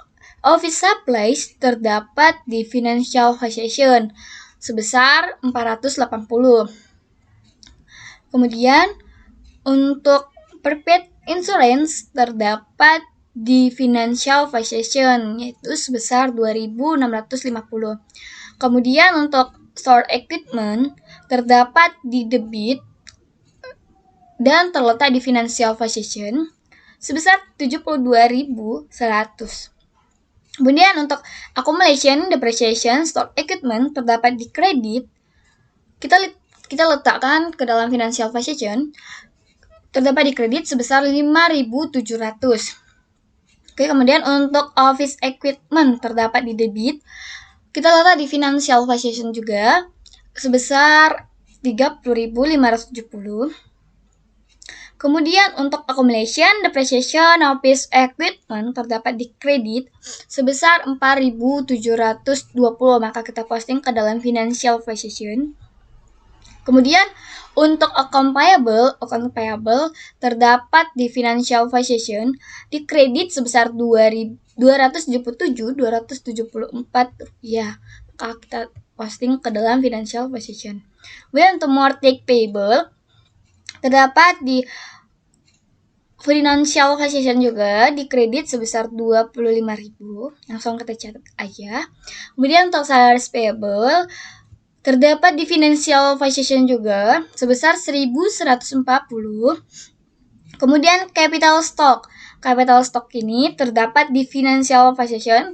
office supplies terdapat di financial position sebesar 480. Kemudian untuk prepaid insurance terdapat di financial position, yaitu sebesar 2.650. Kemudian untuk store equipment terdapat di debit dan terletak di financial position sebesar 72.100. Kemudian untuk accumulation, depreciation, stock equipment terdapat di kredit. Kita letakkan ke dalam financial position, terdapat di kredit sebesar 5.700. Oke, kemudian untuk office equipment terdapat di debit. Kita letak di financial position juga sebesar 30.570. Kemudian untuk accumulation, depreciation, office equipment terdapat di kredit sebesar 4.720, maka kita posting ke dalam financial position. Kemudian untuk account payable terdapat di financial position di kredit sebesar 277.274 rupiah, maka kita posting ke dalam financial position. Kemudian untuk mortgage payable terdapat di financial position juga di kredit sebesar 25.000. Langsung kita catat aja. Kemudian untuk salaries payable terdapat di financial position juga sebesar 1.140. Kemudian capital stock. Capital stock ini terdapat di financial position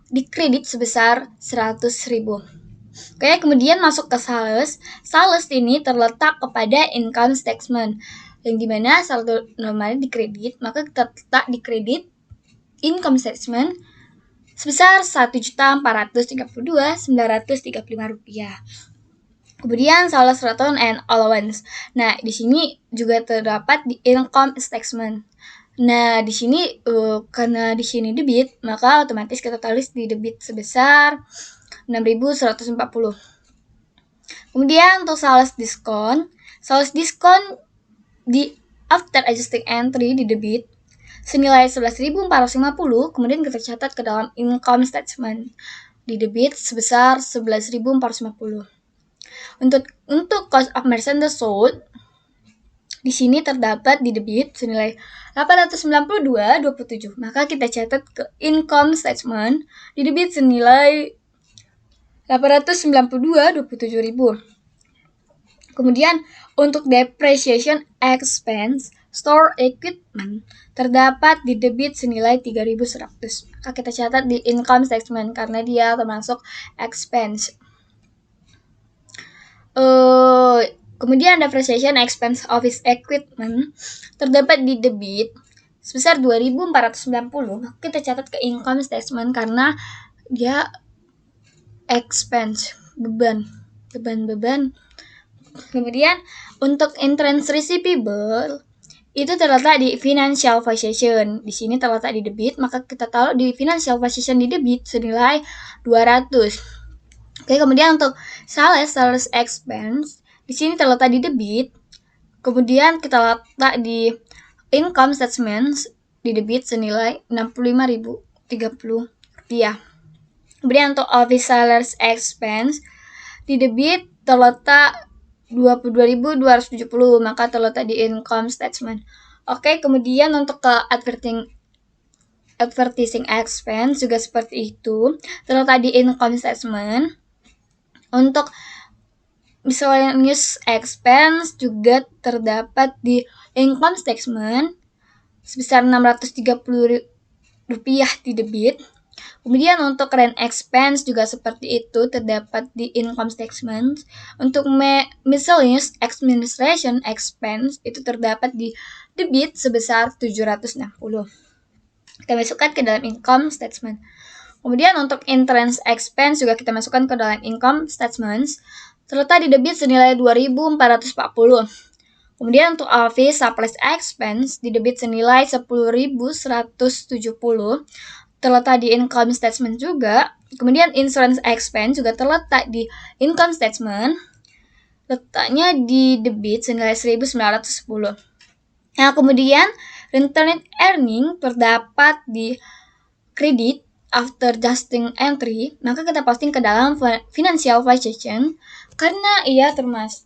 di kredit sebesar 100.000. Oke, kemudian masuk ke sales. Sales ini terletak kepada income statement, yang dimana saldo normalnya di kredit, maka kita letak di kredit income statement sebesar 1.432.935 rupiah. Kemudian sales return and allowance. Nah, di sini juga terdapat di income statement. Nah, di sini karena di sini debit, maka otomatis kita tulis di debit sebesar 6.140. Kemudian untuk sales diskon di after adjusting entry di debit senilai 11.450, kemudian kita catat ke dalam income statement di debit sebesar 11.450. Untuk cost of merchandise sold di sini terdapat di debit senilai 892,27. Maka kita catat ke income statement di debit senilai 892,27.000. Kemudian untuk depreciation expense store equipment terdapat di debit senilai 3.100. Maka kita catat di income statement karena dia termasuk expense. Kemudian depreciation expense office equipment terdapat di debit sebesar 2.490. Maka kita catat ke income statement karena dia expense, beban. Kemudian untuk interest receivable itu terletak di financial position. Di sini terletak di debit, maka kita taruh di financial position di debit senilai 200. Oke, kemudian untuk sales expense di sini terletak di debit. Kemudian kita letak di income statement di debit senilai 65.030 rupiah. Kemudian untuk office sales expense di debit terletak 22.270, maka terletak di income statement. Oke, kemudian untuk ke advertising expense juga seperti itu, terletak di income statement. Untuk miscellaneous expense juga terdapat di income statement sebesar 630 rupiah di debit. Kemudian untuk rent expense juga seperti itu, terdapat di income statement. Untuk miscellaneous administration expense itu terdapat di debit sebesar 760. Kita masukkan ke dalam income statement. Kemudian untuk interest expense juga kita masukkan ke dalam income statements. Terletak di debit senilai 2.440. Kemudian untuk office supplies expense di debit senilai 10.170. Terletak di income statement juga. Kemudian insurance expense juga terletak di income statement. Letaknya di debit senilai 1.910. Nah, kemudian retained earning terdapat di kredit after adjusting entry, maka kita posting ke dalam financial position karena ia termasuk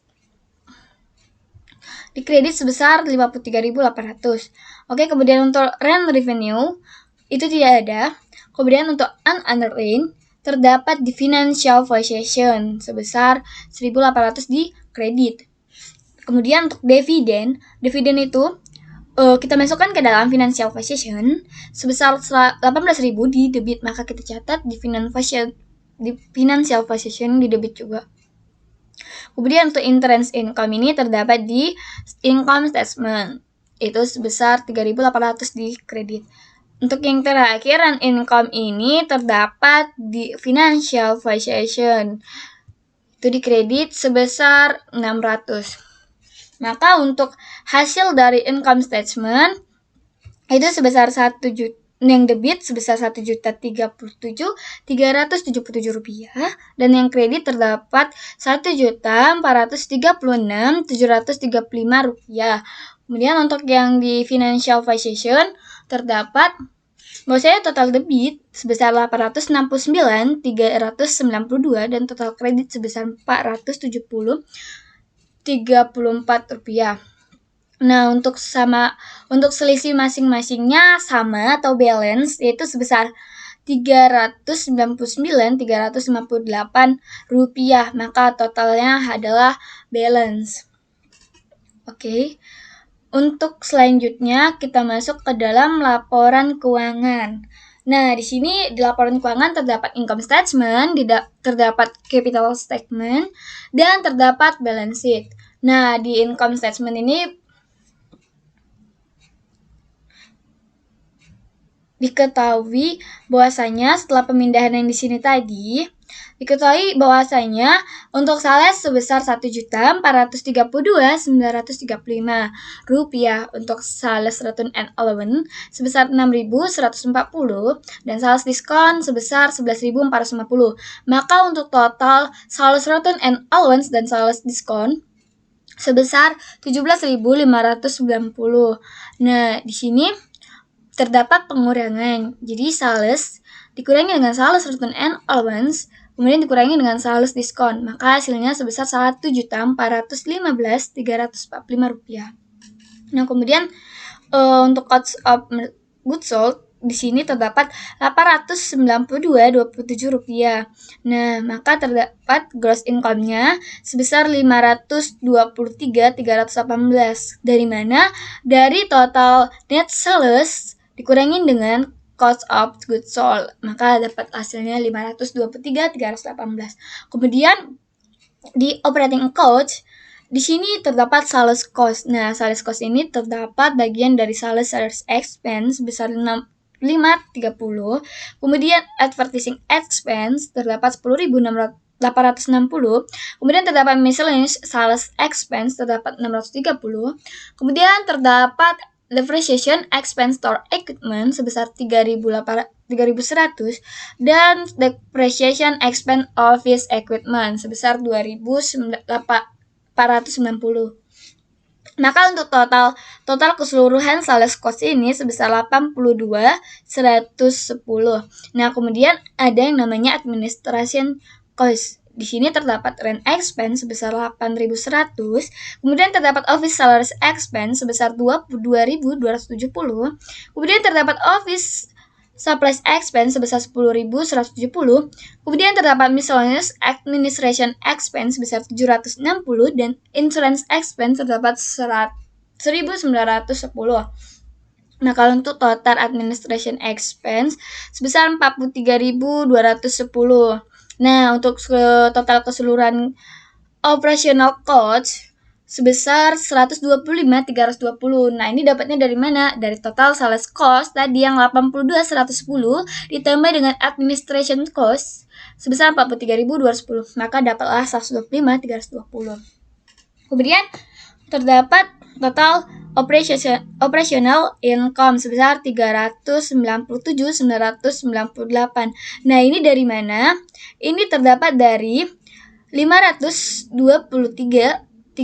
di kredit sebesar 53.800. Oke, kemudian untuk rent revenue itu tidak ada. Kemudian untuk unearned terdapat di financial position sebesar 1.800 di kredit. Kemudian untuk dividen itu kita masukkan ke dalam financial position sebesar 18.000 di debit, maka kita catat di financial position di debit juga. Kemudian untuk interest income ini terdapat di income statement, itu sebesar 3.800 di kredit. Untuk yang terakhir, income ini terdapat di financial position, itu di kredit sebesar 600. Maka untuk hasil dari income statement itu sebesar 1 juta, yang debit sebesar 1.037.377 rupiah, dan yang kredit terdapat 1.436.735 rupiah. Kemudian untuk yang di financial position terdapat bahwasanya total debit sebesar 869.392 dan total kredit sebesar 470.34 rupiah. Nah, untuk selisih masing-masingnya sama atau balance yaitu sebesar 399.358 rupiah, maka totalnya adalah balance. Oke. Untuk selanjutnya kita masuk ke dalam laporan keuangan. Nah, di sini di laporan keuangan terdapat income statement, terdapat capital statement, dan terdapat balance sheet. Nah, di income statement ini diketahui bahwasanya setelah pemindahan yang di sini tadi, diketahui bahwasanya untuk sales sebesar Rp1.832.935, untuk sales return and allowance sebesar Rp6.140 dan sales diskon sebesar Rp11.450. Maka untuk total sales return and allowance dan sales diskon sebesar Rp17.590. Nah, di sini terdapat pengurangan. Jadi sales dikurangi dengan sales return and allowance, kemudian dikurangi dengan sales diskon. Maka hasilnya sebesar Rp1.415.345. Nah, kemudian untuk cost of goods sold di sini terdapat Rp892.27. Nah, maka terdapat gross income-nya sebesar Rp523.318. Dari mana? Dari total net sales dikurangin dengan cost of goods sold. Maka dapat hasilnya Rp523.318. Kemudian di operating cost di sini terdapat sales cost. Nah, sales cost ini terdapat bagian dari sales expense sebesar 530. Kemudian advertising expense terdapat 10.860. Kemudian terdapat miscellaneous sales expense terdapat 630. Kemudian terdapat depreciation expense store equipment sebesar 3.100 dan depreciation expense office equipment sebesar 2.490. Maka untuk total keseluruhan sales cost ini sebesar 82.110. Nah, kemudian ada yang namanya administration cost. Di sini terdapat rent expense sebesar 8.100, kemudian terdapat office salaries expense sebesar 22.270, kemudian terdapat office supplies expense sebesar 10.170, kemudian terdapat miscellaneous administration expense sebesar 760 dan insurance expense terdapat 1.910. Nah, kalau untuk total administration expense sebesar 43.210. Nah, untuk total keseluruhan operational cost sebesar 125.320. Nah, ini dapatnya dari mana? Dari total sales cost tadi yang 82.110 ditambah dengan administration cost sebesar 43.210. Maka dapatlah 125.320. Kemudian terdapat total operational income sebesar 397.998. Nah, ini dari mana? Ini terdapat dari 523.318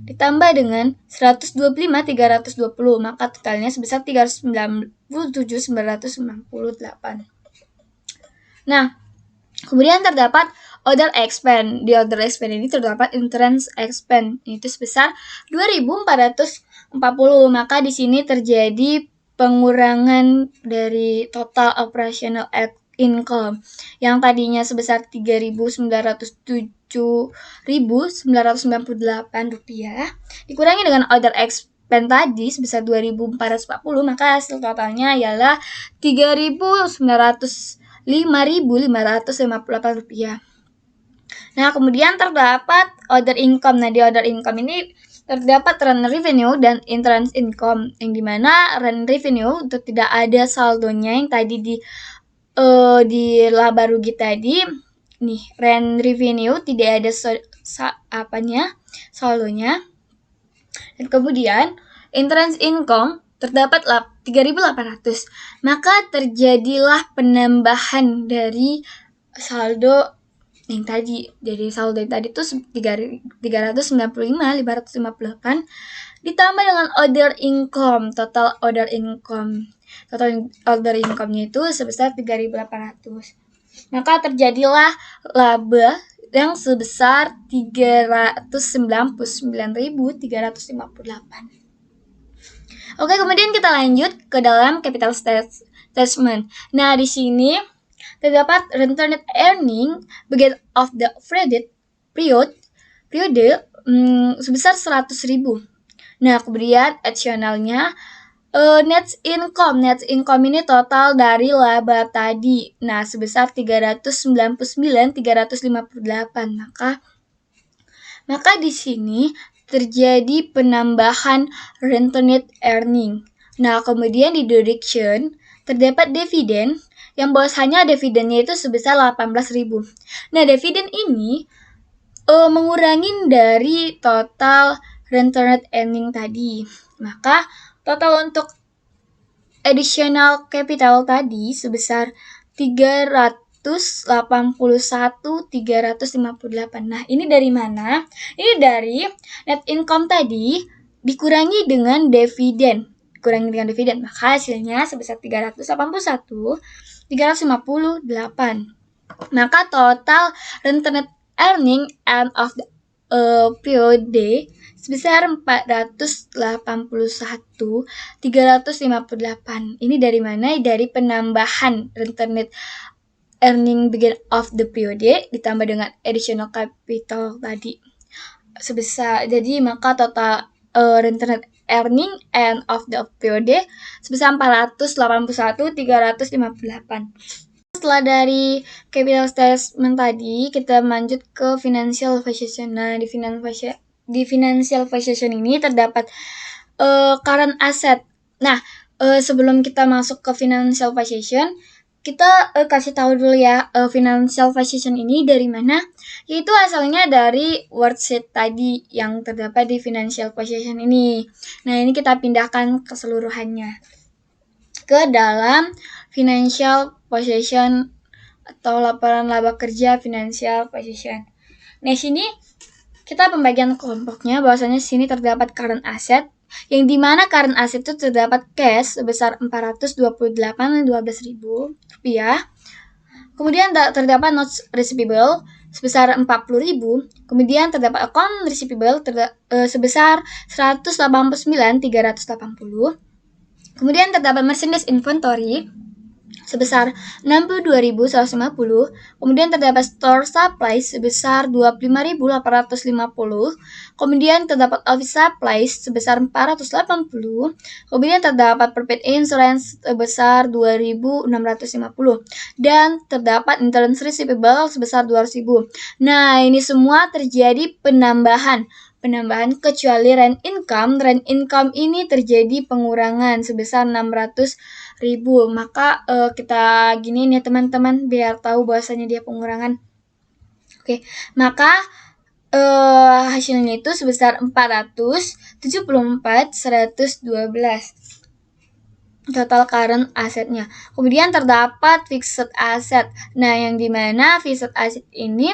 ditambah dengan 125.320, maka totalnya sebesar 397.998. Nah, kemudian terdapat other expense. Di other expense ini terdapat insurance expense, itu sebesar 2.440. Maka di sini terjadi pengurangan dari total operational income yang tadinya sebesar Rp3.907.998 dikurangi dengan other expense tadi sebesar 2.440, maka hasil totalnya ialah Rp5.558. Nah, kemudian terdapat other income. Nah, di other income ini terdapat rent revenue dan insurance income, yang dimana rent revenue itu tidak ada saldonya yang tadi di laba rugi tadi. Nih, rent revenue tidak ada saldonya. Dan kemudian insurance income terdapat 3.800. Maka terjadilah penambahan dari saldo yang tadi. Jadi saldo yang tadi itu 395.558 ditambah dengan other income. Total other income-nya itu sebesar 3.800. Maka terjadilah laba yang sebesar 399.358. Oke, kemudian kita lanjut ke dalam capital statement. Nah, di sini terdapat retained earning beginning of the period sebesar 100.000. Nah, kemudian additionalnya net income ini total dari laba tadi. Nah, sebesar 399.358. Maka di sini terjadi penambahan retained earning Nah, kemudian di deduction terdapat dividen yang bahwasanya dividennya itu sebesar 18.000. Nah, dividen ini mengurangi dari total retained earning tadi. Maka total untuk additional capital tadi sebesar 381.358. Nah, ini dari mana? Ini dari net income tadi dikurangi dengan dividen. Maka hasilnya sebesar 381.358. Maka total retained earning end of the period sebesar 481.358. Ini dari mana? Dari penambahan retained earning beginning of the period ditambah dengan additional capital tadi. Jadi maka total retained earning end of the period sebesar 481.358. Setelah dari capital statement tadi, kita lanjut ke financial position. Nah, di financial position ini terdapat current asset. Nah, sebelum kita masuk ke financial position, kita kasih tahu dulu ya, financial position ini dari mana? Yaitu asalnya dari worksheet tadi yang terdapat di financial position ini. Nah, ini kita pindahkan keseluruhannya ke dalam financial position atau laporan laba kerja financial position. Nah, sini kita pembagian kelompoknya bahwasanya sini terdapat current asset yang dimana current asset itu terdapat cash sebesar 428.12.000 rupiah. Kemudian terdapat notes receivable sebesar 40.000. Kemudian terdapat account receivable sebesar 189.380. Kemudian terdapat merchandise inventory sebesar 62.150. Kemudian terdapat store supplies sebesar 25.850. Kemudian terdapat office supplies sebesar 480. Kemudian terdapat prepaid insurance sebesar 2.650 dan terdapat insurance receivable sebesar 200.000. Nah, ini semua terjadi penambahan kecuali rent income ini terjadi pengurangan sebesar 600.000. Maka kita giniin ya teman-teman biar tahu bahwasanya dia pengurangan. Oke, maka hasilnya itu sebesar 474.112 total current assetnya. Kemudian terdapat fixed asset. Nah, yang dimana fixed asset ini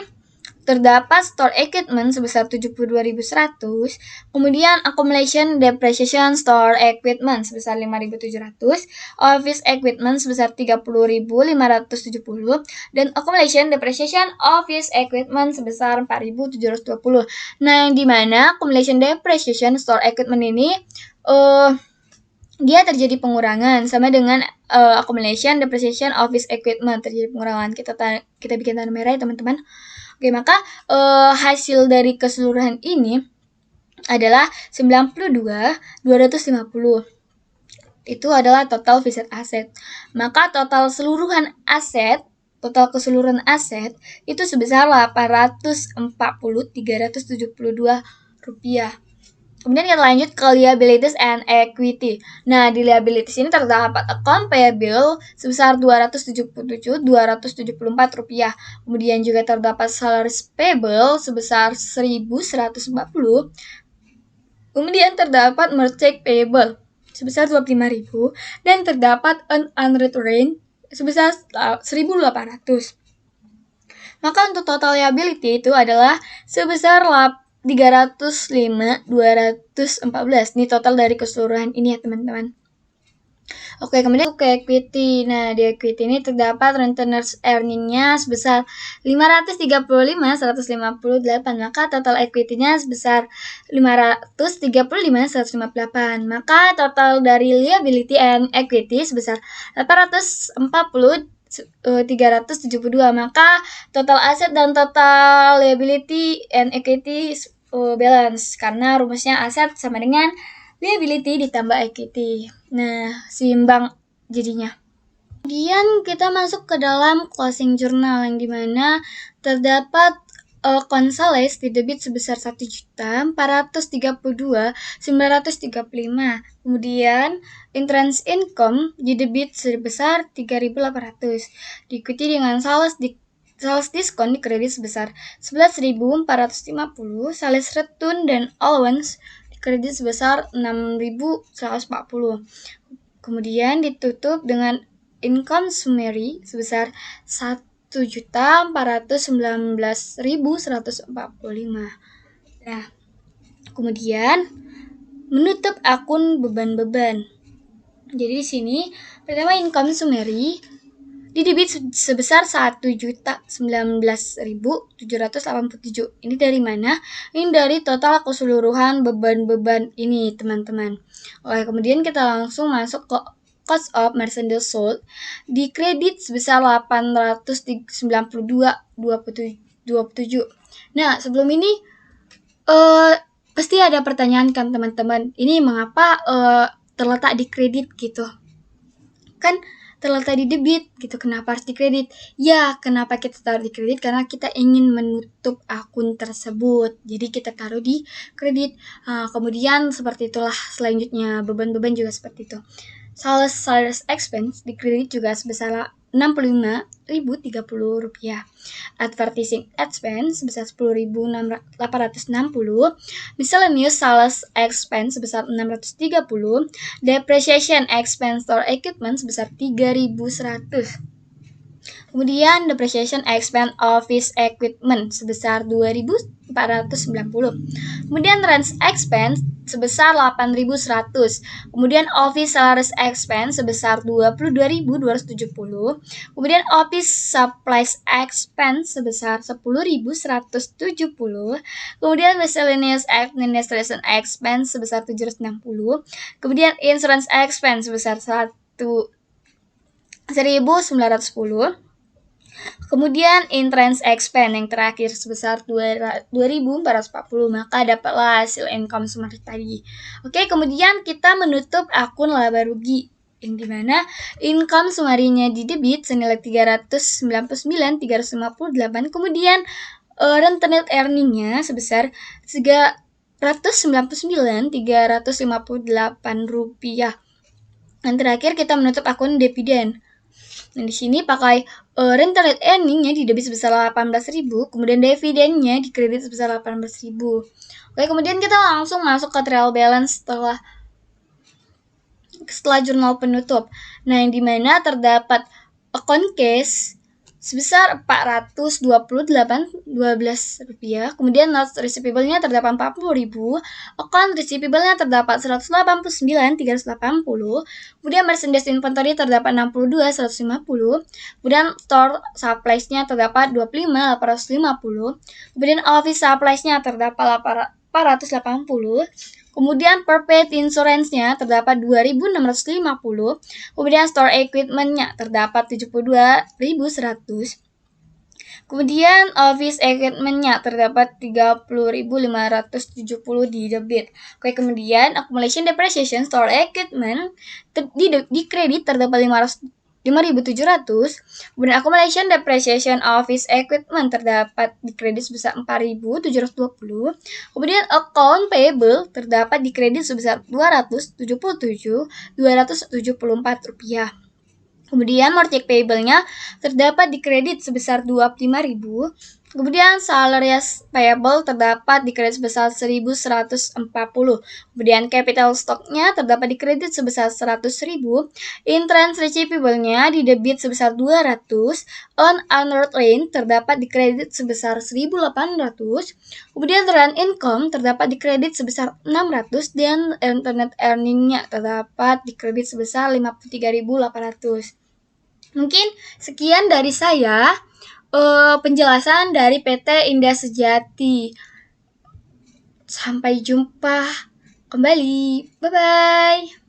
terdapat store equipment sebesar 72.100, kemudian accumulation depreciation store equipment sebesar 5.700, office equipment sebesar 30.570, dan accumulation depreciation office equipment sebesar 4.720. Nah, yang dimana accumulation depreciation store equipment ini dia terjadi pengurangan sama dengan accumulation depreciation office equipment terjadi pengurangan. Kita bikin tanda merah ya teman-teman. Oke, maka hasil dari keseluruhan ini adalah 92.250. Itu adalah total fixed asset. Maka total keseluruhan aset itu sebesar 840.372 rupiah. Kemudian kita lanjut ke liabilities and equity. Nah, di liabilities ini terdapat account payable sebesar 277.274 rupiah. Kemudian juga terdapat salaries payable sebesar 1.140. Kemudian terdapat merchant payable sebesar 25.000 dan terdapat unreturned sebesar 1.800. Maka untuk total liability itu adalah sebesar 305.214. Ini total dari keseluruhan ini ya teman-teman. Oke, kemudian ke equity. Nah, di equity ini terdapat retained earning-nya sebesar 535.158. Maka total equity-nya sebesar 535.158. Maka total dari liability and equity sebesar 840.372. Maka total aset dan total liability and equity balance karena rumusnya aset sama dengan liability ditambah equity. Nah, seimbang jadinya. Kemudian kita masuk ke dalam closing journal yang dimana terdapat Consales didebit sebesar 1.432.935. Kemudian entrance income didebit sebesar 3.800. Diikuti dengan sales diskon di kredit sebesar 11.450, sales return dan allowance di kredit sebesar 6.140. Kemudian ditutup dengan income summary sebesar 1.419.145. Nah, kemudian menutup akun beban-beban. Jadi di sini pertama income summary didebit sebesar 1.019.787. Ini dari mana? Ini dari total keseluruhan beban-beban ini, teman-teman. Oke, kemudian kita langsung masuk ke cost of merchandise sold di kredit sebesar 892.27. Nah, sebelum ini pasti ada pertanyaan kan teman-teman, ini mengapa terletak di kredit gitu? Kan terletak di debit gitu, kenapa harus di kredit? Ya, kenapa kita taruh di kredit? Karena kita ingin menutup akun tersebut, jadi kita taruh di kredit. Kemudian seperti itulah selanjutnya, beban-beban juga seperti itu. Sales expense di kredit juga sebesar 65.030 rupiah. Advertising expense sebesar 10.860. Miscellaneous sales expense sebesar 630. Depreciation expense store equipment sebesar 3.100. Kemudian depreciation expense office equipment sebesar 2.490. Kemudian rent expense sebesar 8.100. Kemudian office salaries expense sebesar 22.270. Kemudian office supplies expense sebesar 10.170. Kemudian miscellaneous administration expense sebesar 760. Kemudian insurance expense sebesar 1.910. Kemudian entrance expense yang terakhir sebesar 2.440, maka dapatlah hasil income summary tadi. Oke, kemudian kita menutup akun laba rugi yang dimana income summary-nya di debit senilai 399.358, kemudian rentenir earning-nya sebesar 399.358 rupiah. Dan terakhir kita menutup akun dividen. Nah, di sini pakai rental earning-nya di debit sebesar 18.000, kemudian dividennya di kredit sebesar 18.000. Oke, kemudian kita langsung masuk ke trial balance setelah jurnal penutup. Nah, yang dimana terdapat account cash sebesar 428.12 rupiah. Kemudian notes receivable-nya terdapat 40.000. Account receivable-nya terdapat 189.380. Kemudian merchandise inventory terdapat 62.150. Kemudian store supplies-nya terdapat 25.850. Kemudian office supplies-nya terdapat 480. Kemudian prepaid insurance-nya terdapat 2.650. Kemudian store equipment-nya terdapat 72.100. Kemudian office equipment-nya terdapat 30.570 di debit. Oke, kemudian accumulation depreciation store equipment di kredit terdapat 5.700. Kemudian accumulation depreciation office equipment terdapat di kredit sebesar 4.720. Kemudian account payable terdapat di kredit sebesar 277.274 rupiah. Kemudian mortgage payable-nya terdapat di kredit sebesar 25.000. Kemudian salaries payable terdapat di kredit sebesar 1.140. Kemudian capital stock-nya terdapat di kredit sebesar 100.000. Entrance receivable-nya di debit sebesar 200. Unearned rent terdapat di kredit sebesar 1.800. Kemudian rent income terdapat di kredit sebesar 600 dan internet earning-nya terdapat di kredit sebesar 53.800. Mungkin sekian dari saya penjelasan dari PT Indah Sejati. Sampai jumpa kembali. Bye-bye.